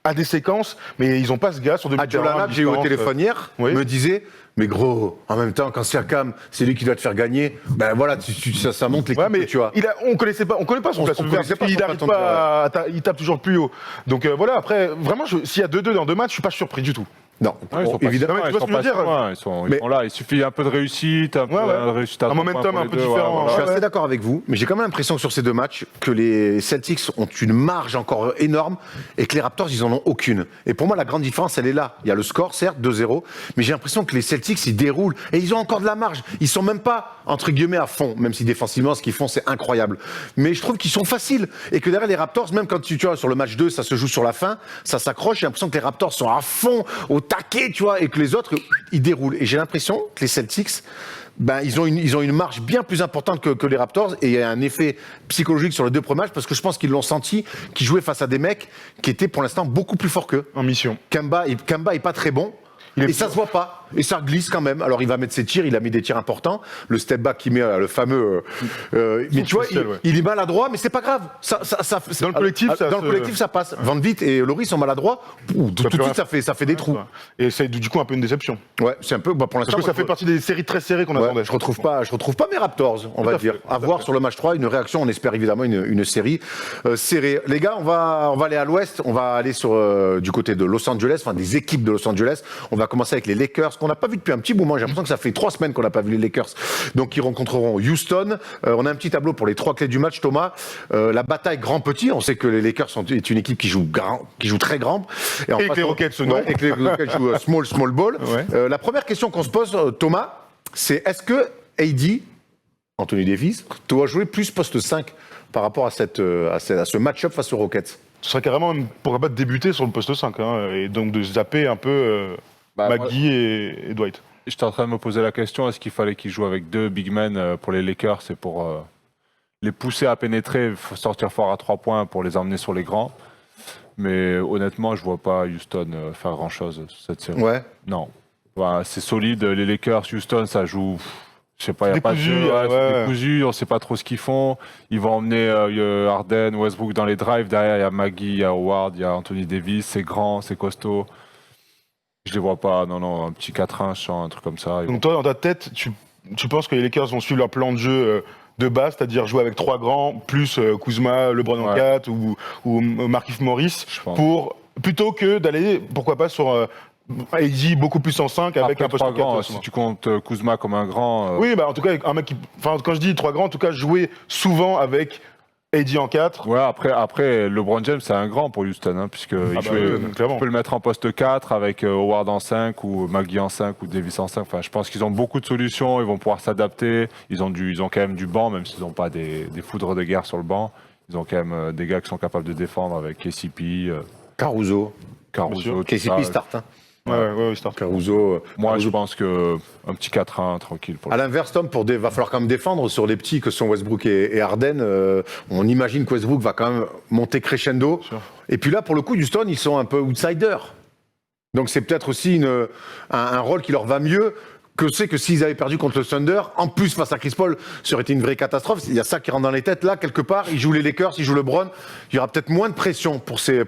[SPEAKER 3] à des séquences, mais ils n'ont pas ce gars sur demi-terrain.
[SPEAKER 1] Adjolana, que j'ai eu au téléphone hier,
[SPEAKER 3] Oui.
[SPEAKER 1] me disait mais gros, en même temps, quand Siakam, c'est lui qui doit te faire gagner, ben voilà, ça monte l'équipe
[SPEAKER 3] Ouais, mais
[SPEAKER 1] que tu as.
[SPEAKER 3] on connaît pas son plafond vert,
[SPEAKER 1] connaissait pas
[SPEAKER 3] il
[SPEAKER 1] son
[SPEAKER 3] n'arrive
[SPEAKER 1] plafond
[SPEAKER 3] pas, il tape toujours plus haut. Donc voilà, après, vraiment, s'il y a 2-2 dans 2 matchs, je suis pas surpris du tout.
[SPEAKER 1] Non,
[SPEAKER 4] Ouais, ils sont pas
[SPEAKER 1] évidemment.
[SPEAKER 3] Non, mais tu
[SPEAKER 4] ils
[SPEAKER 3] vois
[SPEAKER 4] sont
[SPEAKER 3] ce que je veux
[SPEAKER 4] pas
[SPEAKER 3] dire
[SPEAKER 4] loin, ils sont
[SPEAKER 1] Mais-
[SPEAKER 4] là. Il suffit un peu de réussite, un peu de réussite à
[SPEAKER 3] Un
[SPEAKER 4] 3
[SPEAKER 3] momentum
[SPEAKER 4] points pour
[SPEAKER 3] un
[SPEAKER 4] les
[SPEAKER 3] peu
[SPEAKER 4] deux,
[SPEAKER 3] différent,
[SPEAKER 1] Je suis
[SPEAKER 3] Ouais.
[SPEAKER 1] assez d'accord avec vous, mais j'ai quand même l'impression que sur ces 2 matchs, que les Celtics ont une marge encore énorme et que les Raptors, ils en ont aucune. Et pour moi, la grande différence, elle est là. Il y a le score, certes, 2-0, mais j'ai l'impression que les Celtics, ils déroulent et ils ont encore de la marge. Ils sont même pas, entre guillemets, à fond, même si défensivement, ce qu'ils font, c'est incroyable. Mais je trouve qu'ils sont faciles et que derrière les Raptors, même quand tu vois, sur le match 2, ça se joue sur la fin, ça s'accroche, j'ai l'impression que les Raptors sont à fond, au taquet, tu vois, et que les autres, ils déroulent. Et j'ai l'impression que les Celtics, ben, ils ont une marge bien plus importante que les Raptors et il y a un effet psychologique sur les 2 premiers matchs parce que je pense qu'ils l'ont senti, qu'ils jouaient face à des mecs qui étaient pour l'instant beaucoup plus forts qu'eux.
[SPEAKER 3] En mission.
[SPEAKER 1] Kemba est pas très bon. Et ça se voit pas. Et ça glisse quand même. Alors il va mettre ses tirs, il a mis des tirs importants. Le step back qu'il met, le fameux. Mais tu vois,
[SPEAKER 3] spécial, ouais.
[SPEAKER 1] il est maladroit, mais c'est pas grave.
[SPEAKER 3] Dans le collectif,
[SPEAKER 1] ça passe. Van Vliet et Laurie sont maladroits. Tout de suite, ça fait des trous.
[SPEAKER 3] Et c'est du coup un peu une déception.
[SPEAKER 1] Ouais, c'est un peu. Pour l'instant,
[SPEAKER 3] Parce que ça fait partie des séries très serrées qu'on attendait.
[SPEAKER 1] je retrouve pas mes Raptors, on
[SPEAKER 3] Tout
[SPEAKER 1] va
[SPEAKER 3] à fait,
[SPEAKER 1] dire.
[SPEAKER 3] tout
[SPEAKER 1] À
[SPEAKER 3] à
[SPEAKER 1] voir
[SPEAKER 3] fait.
[SPEAKER 1] sur le match 3, une réaction, on espère évidemment une série serrée. Les gars, on va aller à l'ouest, on va aller sur du côté de Los Angeles, enfin des équipes de Los Angeles. On va commencer avec les Lakers, qu'on n'a pas vu depuis un petit moment. J'ai l'impression que ça fait 3 semaines qu'on n'a pas vu les Lakers. Donc ils rencontreront Houston. On a un petit tableau pour les 3 clés du match, Thomas. La bataille grand-petit, on sait que les Lakers est une équipe qui joue très grand. En
[SPEAKER 3] Et
[SPEAKER 1] face,
[SPEAKER 3] que les Rockets, non.
[SPEAKER 1] et que les Rockets jouent small ball.
[SPEAKER 3] Ouais.
[SPEAKER 1] La première question qu'on se pose, Thomas, c'est est-ce que AD, Anthony Davis, doit jouer plus poste 5 par rapport à ce match-up face aux Rockets?
[SPEAKER 3] Ce serait carrément, pourquoi pas, de débuter sur le poste 5, hein, et donc de zapper un peu McGee et Dwight.
[SPEAKER 4] J'étais en train de me poser la question, est-ce qu'il fallait qu'ils jouent avec 2 big men pour les Lakers et pour les pousser à pénétrer, sortir fort à 3 points pour les emmener sur les grands. Mais honnêtement, je vois pas Houston faire grand-chose cette série.
[SPEAKER 1] Ouais.
[SPEAKER 4] Non. Voilà, c'est solide, les Lakers, Houston, ça joue... Je sais pas, il n'y a pas de
[SPEAKER 3] Décousu,
[SPEAKER 4] jeu,
[SPEAKER 3] ouais.
[SPEAKER 4] c'est décousu, on sait pas trop ce qu'ils font. Ils vont emmener Harden, Westbrook dans les drives. Derrière, il y a Maggie, il y a Howard, il y a Anthony Davis. C'est grand, c'est costaud. Je les vois pas, non, un petit 4-1, un truc comme ça.
[SPEAKER 3] Donc toi, dans ta tête, tu penses que les Lakers vont suivre leur plan de jeu de base, c'est-à-dire jouer avec 3 grands, plus Kuzma, LeBron en 4 ou Markieff Morris,
[SPEAKER 4] Je pense.
[SPEAKER 3] plutôt que d'aller, pourquoi pas, sur AD beaucoup plus en 5 avec
[SPEAKER 4] Après,
[SPEAKER 3] un poste
[SPEAKER 4] 3 grands,
[SPEAKER 3] 4.
[SPEAKER 4] si tu comptes Kuzma comme un grand...
[SPEAKER 3] Oui, bah en tout cas, un mec enfin, quand je dis 3 grands, en tout cas, jouer souvent avec AD en 4.
[SPEAKER 4] Ouais, après, LeBron James, c'est un grand pour Houston, hein, puisque
[SPEAKER 3] clairement.
[SPEAKER 4] tu peux le mettre en poste 4 avec Howard en 5 ou Maggie en 5 ou Davis en 5. Enfin, je pense qu'ils ont beaucoup de solutions, ils vont pouvoir s'adapter. Ils ont quand même du banc, même s'ils n'ont pas des foudres de guerre sur le banc. Ils ont quand même des gars qui sont capables de défendre avec KCP,
[SPEAKER 1] Caruso.
[SPEAKER 4] Caruso. tout
[SPEAKER 1] KCP
[SPEAKER 4] ça.
[SPEAKER 1] start. Hein.
[SPEAKER 3] Ouais, il start.
[SPEAKER 1] Caruso.
[SPEAKER 4] Moi, je pense que un petit 4-1 tranquille. Pour
[SPEAKER 1] À l'inverse, Tom, va falloir quand même défendre sur les petits que sont Westbrook et Harden. On imagine que Westbrook va quand même monter crescendo.
[SPEAKER 3] Sûr.
[SPEAKER 1] Et puis là, pour le coup, Houston, ils sont un peu outsiders. Donc c'est peut-être aussi un rôle qui leur va mieux que c'est que s'ils avaient perdu contre le Thunder, en plus face à Chris Paul, ça aurait été une vraie catastrophe. Il y a ça qui rentre dans les têtes. Là, quelque part, ils jouent les Lakers, ils jouent LeBron. Il y aura peut-être moins de pression pour ces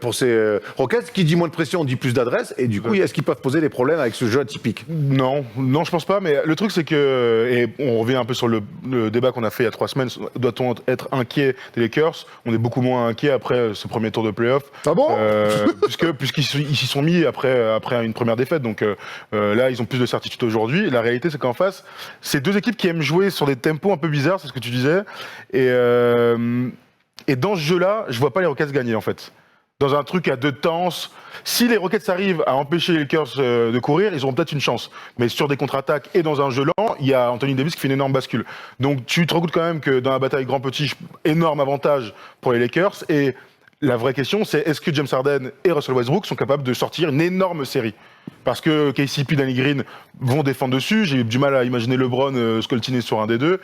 [SPEAKER 1] Rockets. Qui dit moins de pression, dit plus d'adresse. Et du coup, est-ce qu'ils peuvent poser des problèmes avec ce jeu atypique?
[SPEAKER 3] Non, je pense pas. Mais le truc, c'est que, et on revient un peu sur le débat qu'on a fait il y a 3 semaines, doit-on être inquiet des Lakers? On est beaucoup moins inquiet après ce premier tour de play-off.
[SPEAKER 1] Ah bon?
[SPEAKER 3] Puisqu'ils s'y sont mis après une première défaite. Donc là, ils ont plus de certitude aujourd'hui. La réalité, c'est qu'en face, c'est 2 équipes qui aiment jouer sur des tempos un peu bizarres, c'est ce que tu disais. Et dans ce jeu-là, je vois pas les Rockets gagner, en fait. Dans un truc à 2 temps, si les Rockets arrivent à empêcher les Lakers de courir, ils auront peut-être une chance. Mais sur des contre-attaques et dans un jeu lent, il y a Anthony Davis qui fait une énorme bascule. Donc tu te rends compte quand même que dans la bataille grand-petit, énorme avantage pour les Lakers. Et la vraie question, c'est est-ce que James Harden et Russell Westbrook sont capables de sortir une énorme série? Parce que KCP, Danny Green vont défendre dessus. J'ai du mal à imaginer LeBron scoltiner sur un des deux.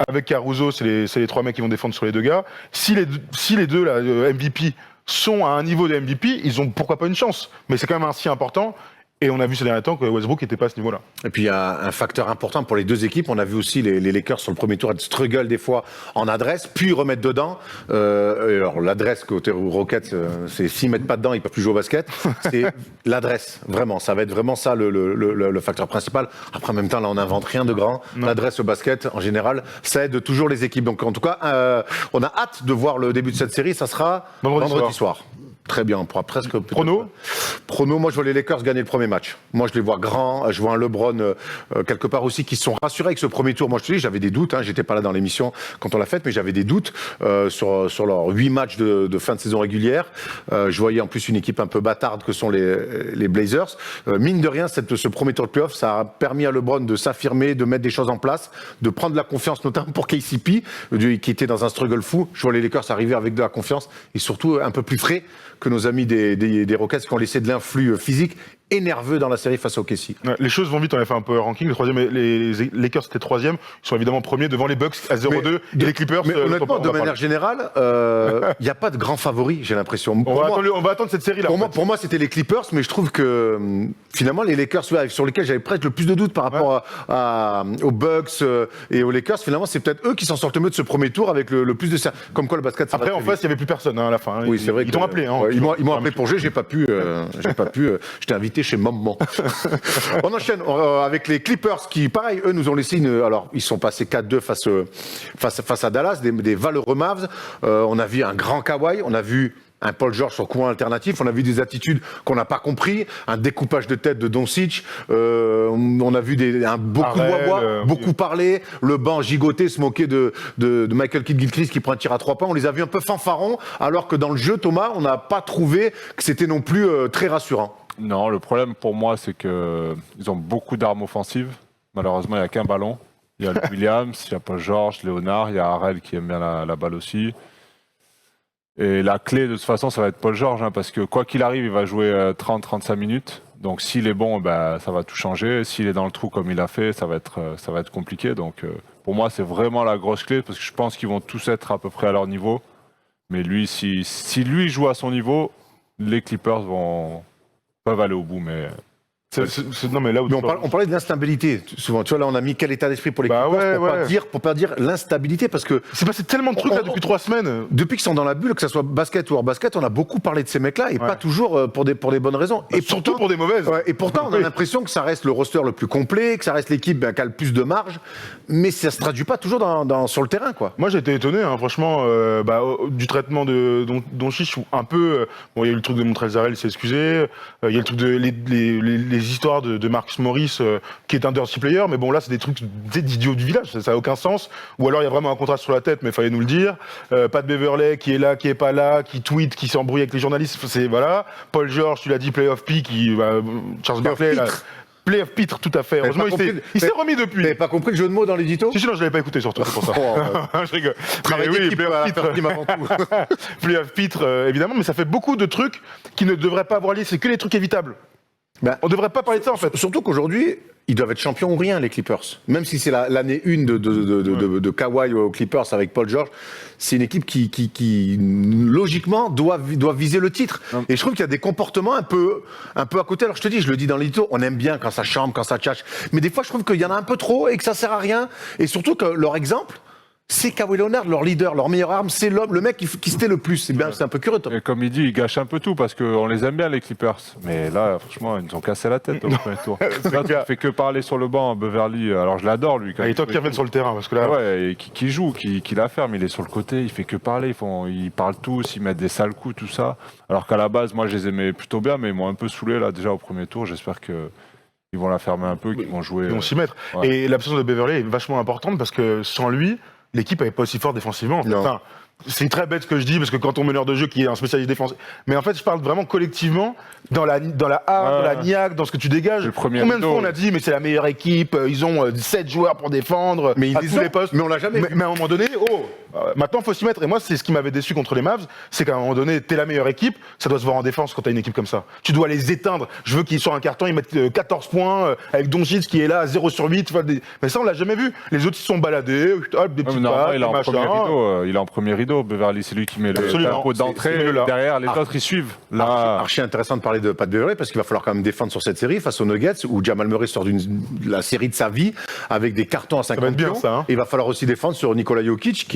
[SPEAKER 3] Avec Caruso, c'est les 3 mecs qui vont défendre sur les 2 gars. Si les deux là, MVP sont à un niveau de MVP, ils ont pourquoi pas une chance. Mais c'est quand même un si important. Et on a vu ces derniers temps que Westbrook n'était pas à ce niveau-là.
[SPEAKER 1] Et puis il y a un facteur important pour les deux équipes. On a vu aussi les Lakers sur le premier tour être struggle des fois en adresse, puis remettre dedans. Alors l'adresse côté Rockets, c'est s'ils mettent pas dedans, ils peuvent plus jouer au basket. C'est l'adresse, vraiment. Ça va être vraiment ça le facteur principal. Après, en même temps, là, on n'invente rien de grand.
[SPEAKER 3] Non.
[SPEAKER 1] L'adresse au basket, en général, ça aide toujours les équipes. Donc en tout cas, on a hâte de voir le début de cette série. Ça sera vendredi soir. Très bien, on pourra presque...
[SPEAKER 3] Prono ?
[SPEAKER 1] Prono, moi je vois les Lakers gagner le premier match. Moi je les vois grands, je vois un LeBron quelque part aussi qui se sont rassurés avec ce premier tour. Moi je te dis, j'avais des doutes, j'étais pas là dans l'émission quand on l'a faite, mais j'avais des doutes sur leurs 8 matchs de fin de saison régulière. Je voyais en plus une équipe un peu bâtarde que sont les Blazers. Mine de rien, ce premier tour de playoff, ça a permis à LeBron de s'affirmer, de mettre des choses en place, de prendre la confiance notamment pour KCP, qui était dans un struggle fou. Je vois les Lakers arriver avec de la confiance et surtout un peu plus frais que nos amis des Rockets qui ont laissé de l'influx physique et nerveux dans la série face au KC.
[SPEAKER 3] Ouais, les choses vont vite, on a fait un peu ranking. Les Lakers étaient 3e, ils sont évidemment premiers devant les Bucks à 0-2 et les Clippers.
[SPEAKER 1] Mais honnêtement, de manière générale, il n'y a pas de grand favori, j'ai l'impression.
[SPEAKER 3] On va attendre cette série-là.
[SPEAKER 1] Pour moi, c'était les Clippers, mais je trouve que finalement, les Lakers, sur lesquels j'avais presque le plus de doutes par rapport aux Bucks et aux Lakers, finalement, c'est peut-être eux qui s'en sortent le mieux de ce premier tour avec le plus de ça. Comme quoi, le basket, ça
[SPEAKER 3] Après, en face, il n'y avait plus personne à la fin.
[SPEAKER 1] Oui, c'est vrai.
[SPEAKER 3] Ils t'ont appelé.
[SPEAKER 1] Ils m'ont appelé pour jouer, j'ai pas pu. J'étais invité chez Maman. On enchaîne avec les Clippers qui, pareil, eux nous ont laissé alors, ils sont passés 4-2 face à Dallas, des valeureux Mavs. On a vu un grand Kawhi, on a vu un Paul George sur courant alternatif, on a vu des attitudes qu'on n'a pas compris, un découpage de tête de Doncic, on a vu beaucoup bois, beaucoup parler, le banc gigoté, se moquer de Michael Kidd-Gilchrist qui prend un tir à 3 points, on les a vus un peu fanfarons, alors que dans le jeu, Thomas, on n'a pas trouvé que c'était non plus très rassurant.
[SPEAKER 4] Non, le problème pour moi, c'est qu'ils ont beaucoup d'armes offensives. Malheureusement, il n'y a qu'un ballon. Il y a le Williams, il y a Paul George, Léonard, il y a Harrell qui aime bien la balle aussi. Et la clé, de toute façon, ça va être Paul George, parce que quoi qu'il arrive, il va jouer 30-35 minutes. Donc s'il est bon, ça va tout changer. S'il est dans le trou comme il a fait, ça va être compliqué. Donc pour moi, c'est vraiment la grosse clé, parce que je pense qu'ils vont tous être à peu près à leur niveau. Mais lui, si lui joue à son niveau, les Clippers peuvent aller au bout, mais...
[SPEAKER 3] Non, mais là où
[SPEAKER 1] on parlait de l'instabilité, souvent. Tu vois, là, on a mis quel état d'esprit pour les Clippers pour pas dire l'instabilité, parce que...
[SPEAKER 3] C'est passé tellement de trucs là depuis 3 semaines.
[SPEAKER 1] Depuis qu'ils sont dans la bulle, que ce soit basket ou hors basket, on a beaucoup parlé de ces mecs-là, et pas toujours pour des bonnes raisons. Et
[SPEAKER 3] surtout pour des mauvaises.
[SPEAKER 1] Et pourtant, on a l'impression que ça reste le roster le plus complet, que ça reste l'équipe qui a le plus de marge, mais ça se traduit pas toujours sur le terrain, quoi.
[SPEAKER 3] Moi, j'ai été étonné, franchement, du traitement de Doncic, un peu... il y a eu le truc de Montrezl, il s'est excusé, il y a le truc de les histoires de Marcus Morris, qui est un dirty player, mais bon, là, c'est des trucs d'idiots du village, ça n'a aucun sens. Ou alors, il y a vraiment un contrat sur la tête, mais il fallait nous le dire. Pat Beverley, qui est là, qui est pas là, qui tweet, qui s'embrouille avec les journalistes, voilà. Paul George, tu l'as dit, playoff P, Charles Barkley, là. Playoff Pitre, tout à fait. Heureusement, il s'est remis depuis.
[SPEAKER 1] T'avais pas compris le jeu de mots dans l'édito ?
[SPEAKER 3] Si, non, je l'avais pas écouté surtout, c'est pour ça. Je rigole.
[SPEAKER 1] Travail d'équipe, avant tout.
[SPEAKER 3] Playoff Pitre, évidemment, mais ça fait beaucoup de trucs qui ne devraient pas avoir lieu, c'est que les trucs évitables. On devrait pas parler de ça, en fait.
[SPEAKER 1] Surtout qu'aujourd'hui, ils doivent être champions ou rien, les Clippers. Même si c'est l'année 1 de Kawhi aux Clippers avec Paul George, c'est une équipe qui logiquement, doit viser le titre. Et je trouve qu'il y a des comportements un peu à côté. Alors je te dis, je le dis dans l'édito, on aime bien quand ça chambre, quand ça tchatche. Mais des fois, je trouve qu'il y en a un peu trop et que ça sert à rien. Et surtout que leur exemple, c'est Kawhi Leonard, leur leader, leur meilleure arme, c'est le mec qui se tait le plus. C'est un peu curieux.
[SPEAKER 4] Et comme il dit, il gâche un peu tout parce qu'on les aime bien, les Clippers. Mais là, franchement, ils nous ont cassé la tête au premier tour. Là, tu fais que parler sur le banc, Beverly. Alors je l'adore, lui.
[SPEAKER 3] Il est temps qu'il revienne sur le terrain parce que là.
[SPEAKER 4] Ouais, et qui joue, qui la ferme. Il est sur le côté, il fait que parler. Ils parlent tous, ils mettent des sales coups, tout ça. Alors qu'à la base, moi, je les aimais plutôt bien, mais ils m'ont un peu saoulé là déjà au premier tour. J'espère que. Ils vont la fermer un peu, qu'ils vont jouer.
[SPEAKER 3] Ils vont s'y mettre. Ouais. Et l'absence de Beverly est vachement importante parce que sans lui, l'équipe n'est pas aussi forte défensivement. Enfin, c'est très bête ce que je dis parce que quand on meneur de jeu qui est un spécialiste défensif, mais en fait je parle vraiment collectivement dans la hargne, dans la niaque, dans ce que tu dégages. Combien de fois on a dit mais c'est la meilleure équipe, ils ont 7 joueurs pour défendre à tous les postes.
[SPEAKER 1] Mais on l'a jamais vu.
[SPEAKER 3] Mais à un moment donné, maintenant faut s'y mettre. Et moi c'est ce qui m'avait déçu contre les Mavs, c'est qu'à un moment donné t'es la meilleure équipe, ça doit se voir en défense quand t'as une équipe comme ça. Tu dois les éteindre. Je veux qu'ils sur un carton ils mettent 14 points avec Doncic qui est là à 0 sur 8. Mais ça on l'a jamais vu. Les autres ils se sont baladés, des petits passes,
[SPEAKER 4] il est en premier rideau. rideau. Beverley, c'est lui qui met le
[SPEAKER 3] Absolument.
[SPEAKER 4] tempo
[SPEAKER 3] C'est
[SPEAKER 4] d'entrée.
[SPEAKER 3] le là.
[SPEAKER 4] Derrière, les autres, ils suivent. Là,
[SPEAKER 1] Archi intéressant de parler de Pat Beverley parce qu'il va falloir quand même défendre sur cette série face aux Nuggets où Jamal Murray sort de la série de sa vie avec des cartons à 50
[SPEAKER 3] va être bien,
[SPEAKER 1] pions.
[SPEAKER 3] ça, hein.
[SPEAKER 1] Et il va falloir aussi défendre sur Nikola Jokic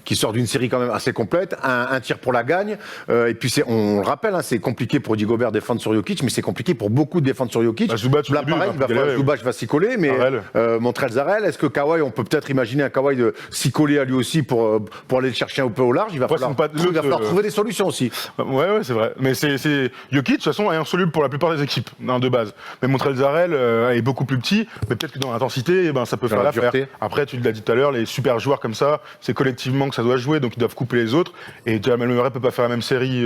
[SPEAKER 1] qui sort d'une série quand même assez complète, un tir pour la gagne. Et puis on le rappelle, hein, c'est compliqué pour Rudy Gobert défendre sur Jokic, mais c'est compliqué pour beaucoup de défendre sur Jokic.
[SPEAKER 3] Bah, Zubac, au
[SPEAKER 1] Là,
[SPEAKER 3] début,
[SPEAKER 1] pareil,
[SPEAKER 3] il
[SPEAKER 1] il
[SPEAKER 3] va
[SPEAKER 1] va falloir
[SPEAKER 3] galérer.
[SPEAKER 1] Zubac va s'y coller, mais
[SPEAKER 3] Zarel.
[SPEAKER 1] Montrezl Zarel, est-ce que Kawhi, on peut peut-être imaginer un Kawhi de s'y coller à lui aussi pour aller le chercher un peu au large. Il va
[SPEAKER 3] Ouais,
[SPEAKER 1] falloir,
[SPEAKER 3] c'est pas-
[SPEAKER 1] il va falloir
[SPEAKER 3] l'autre,
[SPEAKER 1] trouver des solutions aussi.
[SPEAKER 3] Ouais, c'est vrai. Mais c'est Jokic, de toute façon, est insoluble pour la plupart des équipes, hein, de base. Mais Montrezl Zarel est beaucoup plus petit, mais peut-être que dans l'intensité, ça peut
[SPEAKER 1] Dans
[SPEAKER 3] faire
[SPEAKER 1] la
[SPEAKER 3] l'affaire.
[SPEAKER 1] dureté.
[SPEAKER 3] Après, tu l'as dit tout à l'heure, les super joueurs comme ça, c'est collectivement que ça doit jouer, donc ils doivent couper les autres. Et Jamal Murray peut pas faire la même série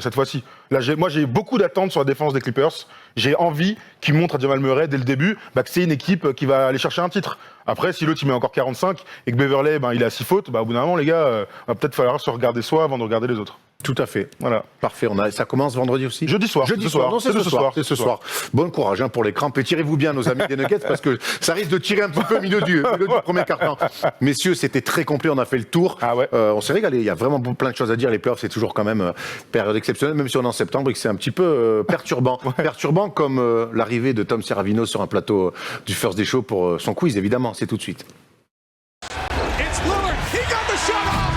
[SPEAKER 3] cette fois-ci. Là, moi, j'ai beaucoup d'attentes sur la défense des Clippers. J'ai envie qu'ils montrent à Jamal Murray dès le début que c'est une équipe qui va aller chercher un titre. Après, si l'autre il met encore 45 et que Beverley il a 6 fautes, au bout d'un moment, les gars, va peut-être falloir se regarder soi avant de regarder les autres.
[SPEAKER 1] Tout à fait.
[SPEAKER 3] Voilà.
[SPEAKER 1] Parfait. Ça commence vendredi aussi.
[SPEAKER 3] Jeudi soir.
[SPEAKER 1] Jeudi
[SPEAKER 3] ce
[SPEAKER 1] soir.
[SPEAKER 3] soir.
[SPEAKER 1] Non, c'est ce soir. C'est ce soir. Bon courage pour les crampes et tirez-vous bien, nos amis des Nuggets, parce que ça risque de tirer un petit peu au milieu du premier quart-temps. Messieurs, c'était très complet. On a fait le tour.
[SPEAKER 3] Ah ouais.
[SPEAKER 1] On s'est régalé. Il y a vraiment plein de choses à dire. Les playoffs, c'est toujours quand même période exceptionnelle, même si on est en septembre et que c'est un petit peu perturbant. Perturbant comme l'arrivée de Tom Serravino sur un plateau du First Day Show pour son quiz, évidemment. C'est tout de suite.
[SPEAKER 5] It's Lillard. He got the shot off.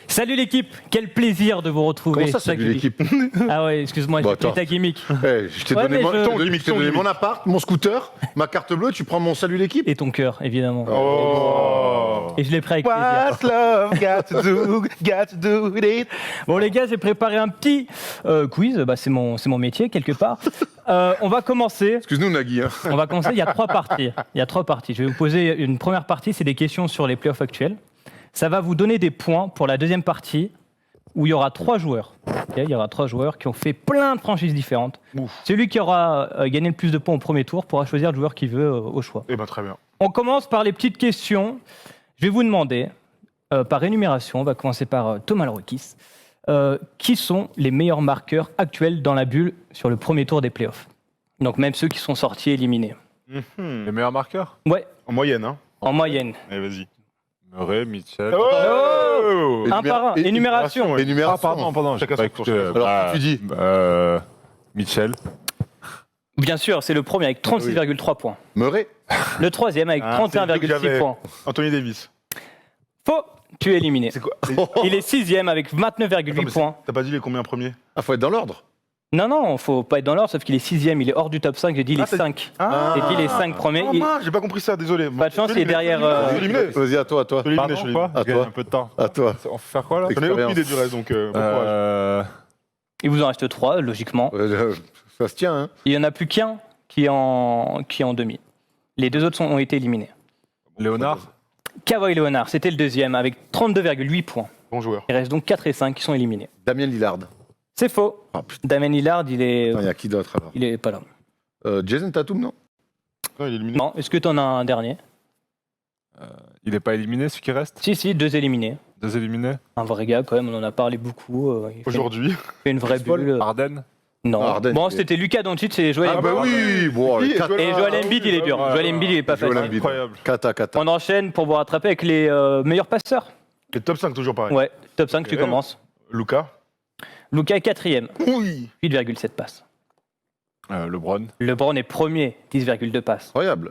[SPEAKER 6] Salut l'équipe, quel plaisir de vous retrouver.
[SPEAKER 1] Comment ça,
[SPEAKER 6] chaque
[SPEAKER 1] salut
[SPEAKER 6] jeudi.
[SPEAKER 1] l'équipe?
[SPEAKER 6] Ah ouais, excuse-moi,
[SPEAKER 1] Bon,
[SPEAKER 6] j'ai pris
[SPEAKER 1] attends.
[SPEAKER 6] ta gimmick.
[SPEAKER 1] Je t'ai
[SPEAKER 6] Ouais,
[SPEAKER 1] donné,
[SPEAKER 6] mais
[SPEAKER 1] mon,
[SPEAKER 6] je-
[SPEAKER 1] je t'ai donné mon appart, mon scooter, ma carte bleue. Tu prends mon salut l'équipe?
[SPEAKER 6] Et ton cœur, évidemment.
[SPEAKER 3] Oh.
[SPEAKER 6] Et je l'ai pris avec plaisir.
[SPEAKER 3] What's love got to do with it?
[SPEAKER 6] Bon les gars, j'ai préparé un petit quiz, c'est mon métier quelque part. On va commencer.
[SPEAKER 1] Excuse-nous, Nagui. Hein.
[SPEAKER 6] On va commencer, il y a 3 parties. Je vais vous poser une première partie, c'est des questions sur les playoffs actuels. Ça va vous donner des points pour la deuxième partie, où il y aura 3 joueurs. Ok, il y aura 3 joueurs qui ont fait plein de franchises différentes. Celui qui aura gagné le plus de points au premier tour pourra choisir le joueur qu'il veut au choix.
[SPEAKER 3] Eh ben très bien.
[SPEAKER 6] On commence par les petites questions. Je vais vous demander, par énumération, on va commencer par Thomas Lorokis, qui sont les meilleurs marqueurs actuels dans la bulle sur le premier tour des playoffs? Donc même ceux qui sont sortis éliminés.
[SPEAKER 4] les meilleurs marqueurs
[SPEAKER 6] Ouais,
[SPEAKER 3] En moyenne, hein.
[SPEAKER 6] en moyenne.
[SPEAKER 3] Allez, vas-y.
[SPEAKER 4] Murray, Mitchell.
[SPEAKER 3] Oh
[SPEAKER 6] Un par un, énumération.
[SPEAKER 3] ouais.
[SPEAKER 1] Énumération.
[SPEAKER 4] Pardon, j'ai
[SPEAKER 3] Chacun
[SPEAKER 4] pas
[SPEAKER 3] son
[SPEAKER 4] écouté.
[SPEAKER 3] tour.
[SPEAKER 1] Alors, tu dis
[SPEAKER 4] Mitchell.
[SPEAKER 6] Bien sûr, c'est le premier avec 36,3 points.
[SPEAKER 1] Murray.
[SPEAKER 6] Le troisième avec
[SPEAKER 3] Ah, c'est le truc que
[SPEAKER 6] 31,6
[SPEAKER 3] j'avais.
[SPEAKER 6] points.
[SPEAKER 3] Anthony Davis.
[SPEAKER 6] Faux, tu es éliminé.
[SPEAKER 3] C'est quoi?
[SPEAKER 6] Il est sixième avec 29,8 points.
[SPEAKER 3] T'as pas dit les combien premiers?
[SPEAKER 1] Ah, faut être dans l'ordre.
[SPEAKER 6] Non, faut pas être dans l'ordre, sauf qu'il est sixième, il est hors du top 5, j'ai dit les
[SPEAKER 3] Ah,
[SPEAKER 6] 5.
[SPEAKER 3] Ah.
[SPEAKER 6] J'ai dit les 5 premiers.
[SPEAKER 3] Oh, mince, j'ai pas compris ça, désolé.
[SPEAKER 6] Pas de chance, il est derrière,
[SPEAKER 3] Je suis éliminé.
[SPEAKER 1] Vas-y, à toi, à toi.
[SPEAKER 3] Je suis éliminé,
[SPEAKER 4] Pardon,
[SPEAKER 3] je suis
[SPEAKER 4] quoi
[SPEAKER 3] éliminé.
[SPEAKER 1] À
[SPEAKER 4] Je gagne
[SPEAKER 1] toi.
[SPEAKER 4] un peu de temps.
[SPEAKER 1] À toi.
[SPEAKER 4] On fait faire quoi là
[SPEAKER 3] J'en ai aucune
[SPEAKER 1] Expérience.
[SPEAKER 3] idée du reste, donc bon courage.
[SPEAKER 6] Il vous en reste 3, logiquement.
[SPEAKER 1] Ça se tient, hein.
[SPEAKER 6] Il n'y en a plus qu'un qui est en demi. Les 2 autres ont été éliminés.
[SPEAKER 4] Léonard.
[SPEAKER 6] Kawhi Leonard, c'était le deuxième avec 32,8 points.
[SPEAKER 3] Bon joueur.
[SPEAKER 6] Il reste donc 4 et 5 qui sont éliminés.
[SPEAKER 1] Damien Lillard.
[SPEAKER 6] C'est faux.
[SPEAKER 1] Ah, putain,
[SPEAKER 6] Damien Lillard, il
[SPEAKER 1] il y a qui d'autre alors?
[SPEAKER 6] est pas là.
[SPEAKER 1] Jason Tatum, non?
[SPEAKER 3] Non, il est éliminé.
[SPEAKER 6] Non, est-ce que tu en as un dernier?
[SPEAKER 4] Il n'est pas éliminé, celui qui reste?
[SPEAKER 6] Si, 2 éliminés.
[SPEAKER 4] 2 éliminés.
[SPEAKER 6] Un vrai gars quand même, on en a parlé beaucoup. Il
[SPEAKER 3] Aujourd'hui.
[SPEAKER 6] fait une vraie bulle.
[SPEAKER 4] Harden.
[SPEAKER 6] Non.
[SPEAKER 1] Ah, Harden,
[SPEAKER 6] Bon,
[SPEAKER 1] il est-
[SPEAKER 6] c'était Luka Doncic et Joel
[SPEAKER 1] Ah,
[SPEAKER 6] Embiid.
[SPEAKER 1] bah oui! Bon,
[SPEAKER 3] Oui,
[SPEAKER 1] Kata,
[SPEAKER 6] Et Joel Embiid, il est dur.
[SPEAKER 3] Ah,
[SPEAKER 6] Joel Embiid, il est pas
[SPEAKER 1] Joel
[SPEAKER 6] facile.
[SPEAKER 1] Embiid.
[SPEAKER 3] Incroyable.
[SPEAKER 1] Kata.
[SPEAKER 6] On enchaîne pour vous rattraper avec les meilleurs passeurs.
[SPEAKER 3] Et top 5 toujours pareil.
[SPEAKER 6] Ouais, top 5, tu
[SPEAKER 3] Ok.
[SPEAKER 6] commences.
[SPEAKER 3] Luka.
[SPEAKER 6] Luka est 4e,
[SPEAKER 3] Oui.
[SPEAKER 6] 8,7 passes.
[SPEAKER 4] LeBron.
[SPEAKER 6] LeBron est premier, 10,2 passes.
[SPEAKER 1] Incroyable.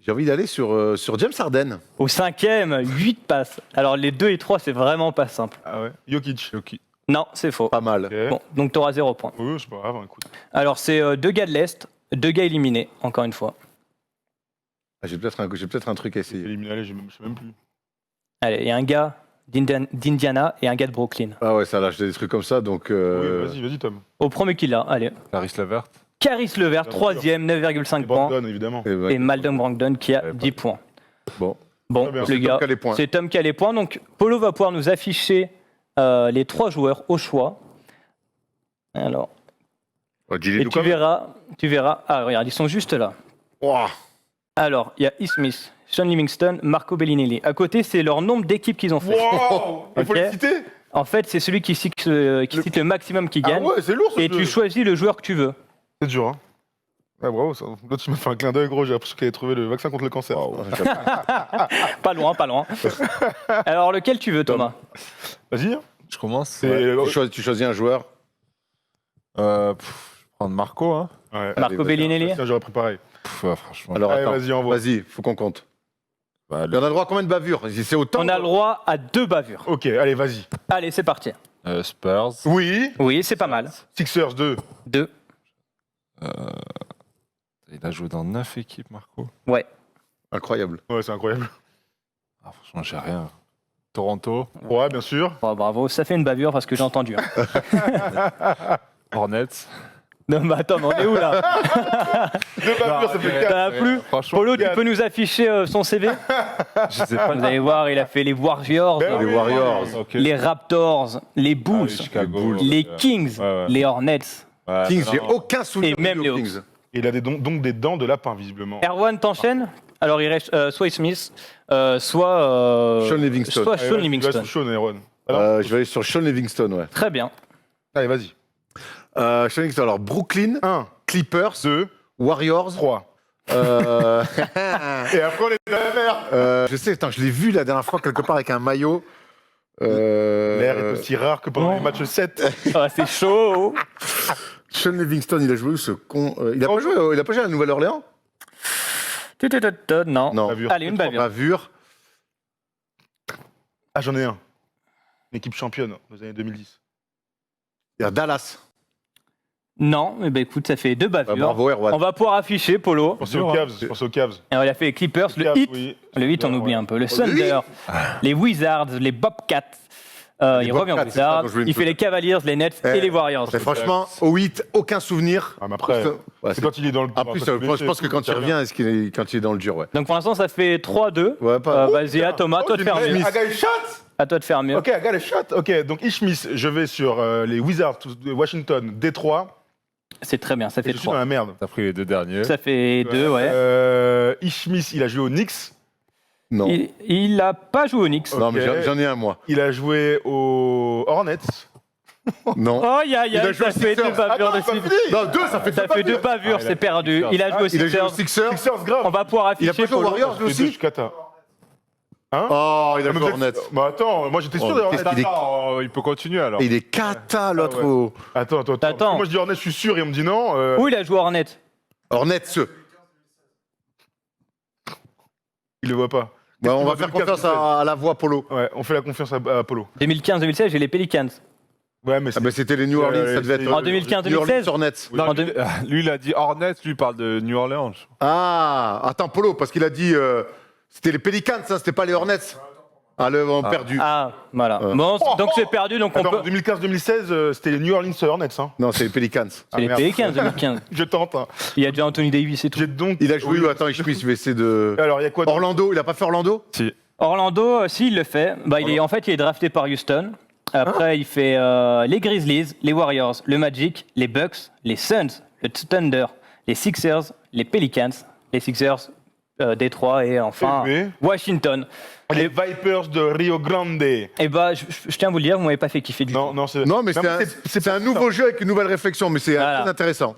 [SPEAKER 1] J'ai envie d'aller sur James Harden.
[SPEAKER 6] Au 5e, 8 passes. Alors les 2 et 3, c'est vraiment pas simple.
[SPEAKER 3] Ah ouais. Jokic.
[SPEAKER 4] Yoki.
[SPEAKER 6] Non, c'est faux.
[SPEAKER 1] Pas mal.
[SPEAKER 3] Ok.
[SPEAKER 6] Bon, donc tu auras 0 points.
[SPEAKER 3] Oui, c'est pas grave, hein, écoute.
[SPEAKER 6] Alors c'est 2 gars de l'Est, 2 gars éliminés, encore une fois.
[SPEAKER 1] Ah, j'ai peut-être un truc à essayer.
[SPEAKER 3] Éliminé, allez, je sais même plus.
[SPEAKER 6] Allez, il y a un gars d'Indiana et un gars de Brooklyn.
[SPEAKER 1] Ah ouais, ça lâche des trucs comme ça, donc...
[SPEAKER 3] Oui, vas-y, Tom.
[SPEAKER 6] Au premier qu'il a, allez.
[SPEAKER 4] Caris Levert.
[SPEAKER 6] Caris Levert,
[SPEAKER 3] Bien sûr.
[SPEAKER 6] 3e, 9,5
[SPEAKER 3] Et
[SPEAKER 6] points.
[SPEAKER 3] Brandon, évidemment.
[SPEAKER 6] Et Malcolm Brogdon qui a 10 points.
[SPEAKER 1] Bon.
[SPEAKER 6] Bon,
[SPEAKER 3] Très bien.
[SPEAKER 6] les
[SPEAKER 1] C'est
[SPEAKER 6] gars,
[SPEAKER 1] Tom qui a les points.
[SPEAKER 6] c'est Tom qui a les points. Donc, Polo va pouvoir nous afficher les 3 joueurs au choix. Alors, et tu verras. Ah, regarde, ils sont juste là.
[SPEAKER 1] Ouah.
[SPEAKER 6] Alors, il y a E. Smith, Sean Livingston, Marco Bellinelli. À côté, c'est leur nombre d'équipes qu'ils ont fait.
[SPEAKER 3] Wow. Il faut
[SPEAKER 6] Ok.
[SPEAKER 3] le citer.
[SPEAKER 6] En fait, c'est celui qui cite le maximum qui
[SPEAKER 3] Ah
[SPEAKER 6] gagne.
[SPEAKER 3] ouais, c'est lourd ce
[SPEAKER 6] Et
[SPEAKER 3] jeu.
[SPEAKER 6] tu choisis le joueur que tu veux.
[SPEAKER 3] C'est dur, hein. Ah, bravo, ça. L'autre, il m'a fait un clin d'œil, gros. J'ai l'impression qu'il avait trouvé le vaccin contre le cancer.
[SPEAKER 6] Pas loin, pas loin. Alors, lequel tu veux, Thomas?
[SPEAKER 3] Vas-y.
[SPEAKER 4] Je commence.
[SPEAKER 3] C'est-
[SPEAKER 1] Tu choisis un joueur.
[SPEAKER 4] Je vais prendre Marco. Hein.
[SPEAKER 3] Ouais.
[SPEAKER 6] Marco Bellinelli?
[SPEAKER 3] Tiens, j'aurais préparé.
[SPEAKER 4] Franchement.
[SPEAKER 1] Alors
[SPEAKER 3] Allez,
[SPEAKER 1] attends,
[SPEAKER 3] vas-y, envoie.
[SPEAKER 1] vas-y, faut qu'on compte.
[SPEAKER 4] Bah,
[SPEAKER 1] Et on a le droit à combien de bavures? C'est autant.
[SPEAKER 6] On a le droit à 2 bavures.
[SPEAKER 3] Ok, allez, vas-y.
[SPEAKER 6] Allez, c'est parti.
[SPEAKER 4] Spurs.
[SPEAKER 3] Oui.
[SPEAKER 6] Oui, c'est pas mal.
[SPEAKER 3] Sixers 2.
[SPEAKER 6] 2.
[SPEAKER 4] Il a joué dans 9 équipes, Marco.
[SPEAKER 6] Ouais.
[SPEAKER 1] Incroyable.
[SPEAKER 3] Ouais, c'est incroyable.
[SPEAKER 4] Ah, franchement, j'ai rien. Toronto.
[SPEAKER 3] Ouais, bien sûr.
[SPEAKER 6] Oh, bravo, ça fait une bavure parce que j'ai entendu.
[SPEAKER 4] Hornets.
[SPEAKER 6] Non, mais attends, mais on est où là?
[SPEAKER 3] Deux bavures, ça fait 4.
[SPEAKER 6] Ça va plus?
[SPEAKER 4] Franchement,
[SPEAKER 6] Polo, tu
[SPEAKER 3] regarde.
[SPEAKER 6] peux nous afficher son CV?
[SPEAKER 4] je sais pas.
[SPEAKER 6] Vous allez voir, il a fait les Warriors,
[SPEAKER 3] Ben
[SPEAKER 1] Les
[SPEAKER 3] oui.
[SPEAKER 1] Warriors.
[SPEAKER 4] Ok.
[SPEAKER 6] les Raptors, les Bulls,
[SPEAKER 4] Ah oui, Chicago,
[SPEAKER 6] les
[SPEAKER 4] ouais.
[SPEAKER 6] Kings,
[SPEAKER 4] Ouais.
[SPEAKER 6] les Hornets,
[SPEAKER 4] Ouais,
[SPEAKER 1] Kings,
[SPEAKER 4] non,
[SPEAKER 1] j'ai
[SPEAKER 4] non.
[SPEAKER 1] aucun souvenir.
[SPEAKER 6] Et même
[SPEAKER 1] des
[SPEAKER 6] les
[SPEAKER 1] Kings.
[SPEAKER 3] Il a donc des dents de lapin, visiblement.
[SPEAKER 6] Erwan, t'enchaînes? Alors il reste soit Smith, soit
[SPEAKER 1] Sean Livingston.
[SPEAKER 6] Soit
[SPEAKER 3] Allez,
[SPEAKER 6] Sean
[SPEAKER 3] vas-y,
[SPEAKER 6] Livingston.
[SPEAKER 3] tu vas sur Sean, Aaron. Alors,
[SPEAKER 1] Je vais aller sur Sean Livingston, ouais.
[SPEAKER 6] Très bien.
[SPEAKER 3] Allez, vas-y.
[SPEAKER 1] Sean Livingston, alors Brooklyn,
[SPEAKER 3] 1,
[SPEAKER 1] Clippers,
[SPEAKER 3] 2,
[SPEAKER 1] Warriors.
[SPEAKER 3] 3.
[SPEAKER 1] euh,
[SPEAKER 3] Et après, on est dans la mer.
[SPEAKER 1] je sais, attends, je l'ai vu la dernière fois quelque part avec un maillot.
[SPEAKER 3] L'air est aussi rare que pendant
[SPEAKER 6] non.
[SPEAKER 3] les matchs 7.
[SPEAKER 6] Ah, c'est chaud.
[SPEAKER 1] Sean Livingston, il a joué où ce con il a pas joué à la Nouvelle-Orléans?
[SPEAKER 6] Non.
[SPEAKER 1] Non.
[SPEAKER 3] Bavure.
[SPEAKER 6] Allez, une bavure.
[SPEAKER 1] Bavure.
[SPEAKER 3] Ah, j'en ai un. Une équipe championne des années 2010.
[SPEAKER 1] Il y a Dallas.
[SPEAKER 6] Non, mais ben écoute, ça fait 2 bavures.
[SPEAKER 1] Bravo, Erwan.
[SPEAKER 6] On va pouvoir afficher Polo.
[SPEAKER 3] Pensez aux Cavs. Pensez aux Cavs.
[SPEAKER 6] Alors, il a fait les Clippers, le
[SPEAKER 3] Cavs,
[SPEAKER 6] Heat.
[SPEAKER 3] oui.
[SPEAKER 6] Le Heat, on
[SPEAKER 3] Ouais.
[SPEAKER 6] oublie un peu. Le
[SPEAKER 1] le
[SPEAKER 6] Thunder, les Wizards, les Bobcats. Il revient aux
[SPEAKER 1] Bobcats, c'est ça
[SPEAKER 6] Wizards.
[SPEAKER 1] dont je voulais
[SPEAKER 6] Il fait
[SPEAKER 1] me
[SPEAKER 6] les Cavaliers, les Nets et les Warriors.
[SPEAKER 1] Et franchement, au 8, aucun souvenir.
[SPEAKER 3] Ah, mais après,
[SPEAKER 1] Ouais,
[SPEAKER 3] c'est quand il est dans le.
[SPEAKER 1] en plus, je pense que quand il revient, est-ce qu'il est, quand il est dans le dur, ouais.
[SPEAKER 6] Donc pour l'instant, ça fait 3-2.
[SPEAKER 1] Ouais, pas.
[SPEAKER 6] Vas-y, à Thomas, toi de faire mieux.
[SPEAKER 3] I got a shot.
[SPEAKER 6] À toi de faire mieux.
[SPEAKER 3] Ok, I got a shot. Ok, donc Ishmis, je vais sur les Wizards de Washington, Détroit.
[SPEAKER 6] C'est très bien, ça
[SPEAKER 3] Et
[SPEAKER 6] fait
[SPEAKER 3] je suis dans
[SPEAKER 6] 3.
[SPEAKER 3] la merde.
[SPEAKER 4] T'as pris les 2 derniers.
[SPEAKER 6] Ça fait 2, ouais.
[SPEAKER 3] Ishmis, il a joué aux Knicks.
[SPEAKER 1] Non.
[SPEAKER 6] Il a pas joué au Knicks.
[SPEAKER 1] Non, mais
[SPEAKER 3] Ok.
[SPEAKER 1] j'en ai un, moi.
[SPEAKER 3] Il a joué aux Hornets.
[SPEAKER 1] Non.
[SPEAKER 6] Oh, aïe, aïe,
[SPEAKER 1] Il a
[SPEAKER 6] aïe,
[SPEAKER 1] joué
[SPEAKER 6] ça
[SPEAKER 1] aux
[SPEAKER 6] fait 2
[SPEAKER 1] Sixers.
[SPEAKER 6] bavures de
[SPEAKER 3] Attends,
[SPEAKER 6] suite.
[SPEAKER 3] pas fini.
[SPEAKER 1] Non, 2, ça fait
[SPEAKER 6] Ça fait 2 bavures,
[SPEAKER 4] il a
[SPEAKER 6] c'est perdu.
[SPEAKER 4] Sixers.
[SPEAKER 6] Il a joué au
[SPEAKER 1] Il a joué aux
[SPEAKER 6] Sixers.
[SPEAKER 1] Sixers.
[SPEAKER 3] Sixers, grave.
[SPEAKER 6] On va pouvoir
[SPEAKER 1] Il a
[SPEAKER 6] afficher
[SPEAKER 1] pas joué aux
[SPEAKER 6] Polo.
[SPEAKER 1] Warriors, lui
[SPEAKER 3] Les deux,
[SPEAKER 1] aussi.
[SPEAKER 3] je cata.
[SPEAKER 1] Oh, il a
[SPEAKER 3] Ah, mais
[SPEAKER 1] joué aux
[SPEAKER 3] peut-être-
[SPEAKER 1] Hornets.
[SPEAKER 3] Bah attends, moi j'étais sûr
[SPEAKER 1] Oh,
[SPEAKER 3] des Hornets.
[SPEAKER 1] qu'est-ce qu'il est-
[SPEAKER 4] Attends, il peut continuer alors.
[SPEAKER 1] Et il est cata, l'autre.
[SPEAKER 3] Ah ouais.
[SPEAKER 1] oh.
[SPEAKER 3] Attends.
[SPEAKER 6] Attends.
[SPEAKER 3] Moi je dis Hornets, je suis sûr, et on me dit non.
[SPEAKER 6] Où il a joué Hornet?
[SPEAKER 1] Hornets.
[SPEAKER 3] Il le voit pas.
[SPEAKER 1] Ouais, on va
[SPEAKER 3] 2015,
[SPEAKER 1] faire confiance à la voix, Polo.
[SPEAKER 3] Ouais, on fait la confiance à Apollo.
[SPEAKER 6] 2015-2016, j'ai les Pelicans.
[SPEAKER 3] Ouais, mais
[SPEAKER 1] Ah bah c'était les New Orleans, ça devait être.
[SPEAKER 6] En
[SPEAKER 3] Oui.
[SPEAKER 6] 2015-2016.
[SPEAKER 1] New Orleans Hornets.
[SPEAKER 4] Non,
[SPEAKER 6] En
[SPEAKER 4] lui, lui, il a dit Hornets, lui il parle de New Orleans.
[SPEAKER 1] Ah, attends, Polo, parce qu'il a dit. C'était les Pelicans, hein, c'était pas les Hornets. Ah, le on perdu.
[SPEAKER 6] Ah, voilà. Bon, donc c'est perdu, donc on
[SPEAKER 3] Attends,
[SPEAKER 6] peut.
[SPEAKER 3] 2015-2016, c'était les New Orleans Hornets. Hein.
[SPEAKER 1] Non, c'est les Pelicans.
[SPEAKER 6] C'est les
[SPEAKER 3] merde.
[SPEAKER 6] Pelicans 2015.
[SPEAKER 3] Je tente. Hein.
[SPEAKER 6] Il y a déjà Anthony Davis et tout.
[SPEAKER 3] J'ai donc.
[SPEAKER 1] Il a joué
[SPEAKER 3] Oui.
[SPEAKER 1] où? Attends, je vais essayer de.
[SPEAKER 3] Alors, il y a quoi d'autre
[SPEAKER 1] Orlando, il a pas fait Orlando?
[SPEAKER 4] Si.
[SPEAKER 6] Orlando, si, il le fait. Bah, en fait, il est drafté par Houston. Après, il fait les Grizzlies, les Warriors, le Magic, les Bucks, les Suns, le Thunder, les Sixers, les Pelicans, les Sixers, Détroit et enfin
[SPEAKER 3] Et
[SPEAKER 6] Washington.
[SPEAKER 3] Les Vipers de Rio Grande.
[SPEAKER 6] Et bah, je tiens à vous le dire, vous m'avez pas fait kiffer du tout.
[SPEAKER 3] Non, c'est.
[SPEAKER 1] Non, mais
[SPEAKER 3] Non,
[SPEAKER 1] c'est un nouveau jeu avec une nouvelle réflexion, mais c'est
[SPEAKER 6] Voilà.
[SPEAKER 1] très intéressant.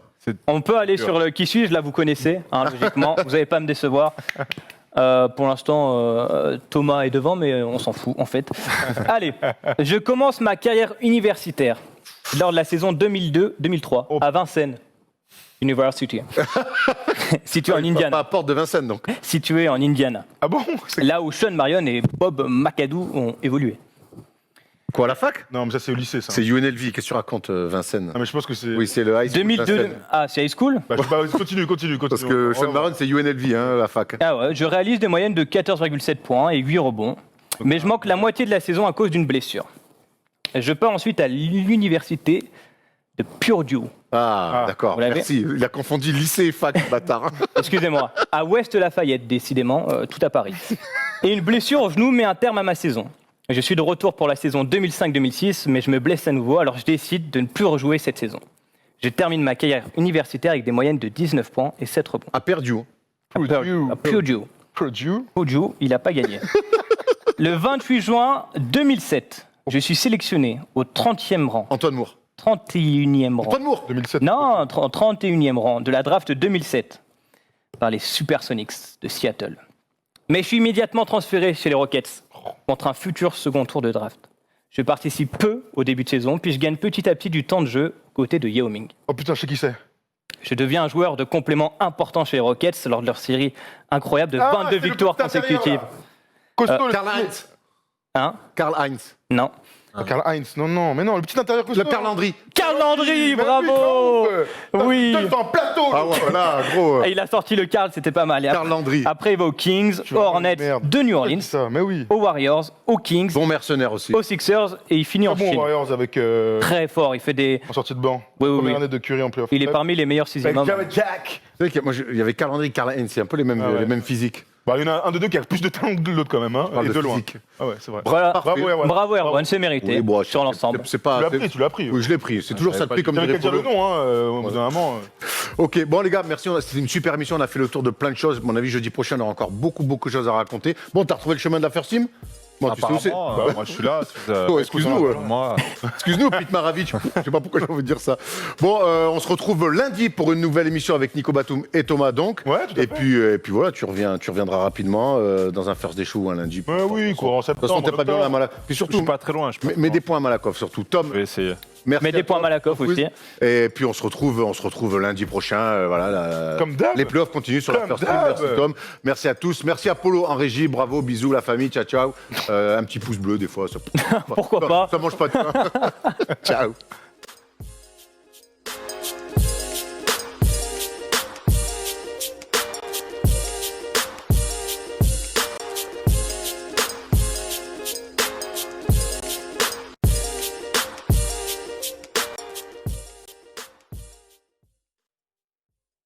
[SPEAKER 6] On peut aller sur le qui suis-je, là vous connaissez, hein, logiquement, vous n'allez pas me décevoir. Pour l'instant, Thomas est devant, mais on s'en fout en fait. Allez, je commence ma carrière universitaire lors de la saison 2002-2003
[SPEAKER 3] Oh.
[SPEAKER 6] à Vincennes University, situé en
[SPEAKER 1] Pas
[SPEAKER 6] Indiana.
[SPEAKER 1] à Porte de Vincennes, donc.
[SPEAKER 6] Situé en Indiana,
[SPEAKER 3] Ah bon
[SPEAKER 6] là où Sean Marion et Bob McAdoo ont évolué.
[SPEAKER 1] Quoi, à la fac?
[SPEAKER 3] Non, mais ça, c'est au lycée, ça.
[SPEAKER 1] C'est UNLV, qu'est-ce que tu racontes, Vincennes?
[SPEAKER 3] Ah, mais je pense que c'est.
[SPEAKER 1] Oui, c'est le high school
[SPEAKER 6] 2002,
[SPEAKER 1] Vincennes.
[SPEAKER 6] ah c'est high school.
[SPEAKER 3] Bah, je sais pas, continue.
[SPEAKER 1] Parce que Sean Maron, c'est UNLV, hein, la fac.
[SPEAKER 6] Ah ouais, je réalise des moyennes de 14,7 points et 8 rebonds, mais je manque la moitié de la saison à cause d'une blessure. Je pars ensuite à l'université de Purdue.
[SPEAKER 1] Ah, d'accord,
[SPEAKER 6] vous l'avez
[SPEAKER 1] merci. Il a confondu lycée et fac, bâtard.
[SPEAKER 6] Excusez-moi, à Ouest Lafayette, décidément, tout à Paris. Et une blessure au genou met un terme à ma saison. Je suis de retour pour la saison 2005-2006, mais je me blesse à nouveau, alors je décide de ne plus rejouer cette saison. Je termine ma carrière universitaire avec des moyennes de 19 points et 7 rebonds.
[SPEAKER 1] À Purdue.
[SPEAKER 6] À Purdue. Purdue, il n'a pas gagné. Le 28 juin 2007, je suis sélectionné au 30e rang.
[SPEAKER 1] Antoine Moore.
[SPEAKER 6] 31e rang.
[SPEAKER 1] Antoine Moore.
[SPEAKER 3] 2007.
[SPEAKER 6] Non, 31e rang de la draft 2007 par les Supersonics de Seattle. Mais je suis immédiatement transféré chez les Rockets contre un futur second tour de draft. Je participe peu au début de saison, puis je gagne petit à petit du temps de jeu côté de Yao Ming.
[SPEAKER 3] Oh putain, je sais qui c'est.
[SPEAKER 6] Je deviens un joueur de complément important chez les Rockets lors de leur série incroyable de 22
[SPEAKER 3] c'est le
[SPEAKER 6] victoires
[SPEAKER 3] petit intérieur,
[SPEAKER 6] consécutives.
[SPEAKER 3] là. Costaud, le
[SPEAKER 1] Karl
[SPEAKER 3] petit-
[SPEAKER 1] Heinz.
[SPEAKER 6] Hein?
[SPEAKER 1] Karl Heinz.
[SPEAKER 6] Non.
[SPEAKER 3] Karl Heinz, non, mais non, le petit intérieur costaud.
[SPEAKER 1] Le Karl Landry.
[SPEAKER 6] Karl Landry,
[SPEAKER 3] Mais
[SPEAKER 6] bravo. Oui.
[SPEAKER 3] Donne un plateau.
[SPEAKER 1] Ah ouais, voilà, gros.
[SPEAKER 6] Et il a sorti le Karl, c'était pas mal. Et
[SPEAKER 1] Karl Landry.
[SPEAKER 6] après, il va aux Kings, aux Hornets
[SPEAKER 3] Merde.
[SPEAKER 6] de New
[SPEAKER 3] Qui
[SPEAKER 6] Orleans,
[SPEAKER 3] dit ça, mais oui.
[SPEAKER 6] aux Warriors, aux Kings,
[SPEAKER 1] Bon mercenaire aussi.
[SPEAKER 6] aux Sixers, et il finit en
[SPEAKER 3] Très bon
[SPEAKER 6] Chine.
[SPEAKER 3] Warriors avec
[SPEAKER 6] Très fort, il fait des...
[SPEAKER 3] en sortie de banc.
[SPEAKER 6] Oui, oui,
[SPEAKER 3] Première
[SPEAKER 6] oui.
[SPEAKER 3] année de Curry en playoff.
[SPEAKER 6] Il est parmi les meilleurs sixième hommes.
[SPEAKER 3] Avec Jared Jack.
[SPEAKER 1] Vous savez qu'il y a- moi, il y avait Karl Landry, Karl Heinz, c'est un peu les mêmes,
[SPEAKER 3] Ah ouais.
[SPEAKER 1] les mêmes physiques.
[SPEAKER 3] Bah, il y en a un de deux qui a plus de talent que l'autre quand même, hein,
[SPEAKER 1] parle
[SPEAKER 3] et
[SPEAKER 1] de
[SPEAKER 3] de loin.
[SPEAKER 1] physique.
[SPEAKER 3] Ah ouais, c'est vrai.
[SPEAKER 6] Voilà.
[SPEAKER 3] Bravo, Erwan.
[SPEAKER 6] Bravo Erwan, c'est mérité
[SPEAKER 1] Oui, bon,
[SPEAKER 6] sur l'ensemble.
[SPEAKER 1] C'est pas.
[SPEAKER 3] Tu l'as pris.
[SPEAKER 1] Oui, je l'ai pris. C'est toujours ça de prix comme
[SPEAKER 3] T'avais
[SPEAKER 1] dirait
[SPEAKER 3] qu'à dire le
[SPEAKER 1] Polo.
[SPEAKER 3] nom, hein, au bout d'un moment.
[SPEAKER 1] Ok, bon les gars, merci. C'était une super émission. On a fait le tour de plein de choses. À mon avis, jeudi prochain, on aura encore beaucoup de choses à raconter. Bon, t'as retrouvé le chemin de la First Team? Bon, tu sais où c'est.
[SPEAKER 4] Apparemment, moi je suis là. si vous avez-
[SPEAKER 1] Oh, excuse-nous.
[SPEAKER 4] Moi,
[SPEAKER 1] Excuse-nous, Pete Maravich. Je sais pas pourquoi j'ai envie de dire ça. Bon, on se retrouve lundi pour une nouvelle émission avec Nico Batum et Thomas donc.
[SPEAKER 3] Ouais, tout à
[SPEAKER 1] et
[SPEAKER 3] fait.
[SPEAKER 1] puis voilà, tu reviendras rapidement dans un First des Shows un lundi.
[SPEAKER 3] Ouais, oui, courant
[SPEAKER 1] De toute façon,
[SPEAKER 3] septembre.
[SPEAKER 1] t'es pas bien à Malakoff. Puis
[SPEAKER 4] je
[SPEAKER 1] surtout,
[SPEAKER 4] suis pas très loin. Je peux
[SPEAKER 1] mets des points à Malakoff surtout. Tom,
[SPEAKER 4] Je vais essayer.
[SPEAKER 1] merci.
[SPEAKER 6] Mais des
[SPEAKER 1] à toi.
[SPEAKER 6] points à Malakoff aussi.
[SPEAKER 1] Et puis on se retrouve lundi prochain. Voilà,
[SPEAKER 3] Comme d'hab.
[SPEAKER 1] les playoffs continuent sur la
[SPEAKER 3] Comme
[SPEAKER 1] First Team.
[SPEAKER 3] d'hab.
[SPEAKER 1] Merci Tom. Merci à tous. Merci à Polo en régie. Bravo, bisous la famille. Ciao, ciao. Un petit pouce bleu des fois. Ça,
[SPEAKER 6] Pourquoi pas.
[SPEAKER 1] Ça mange pas de pain. Ciao.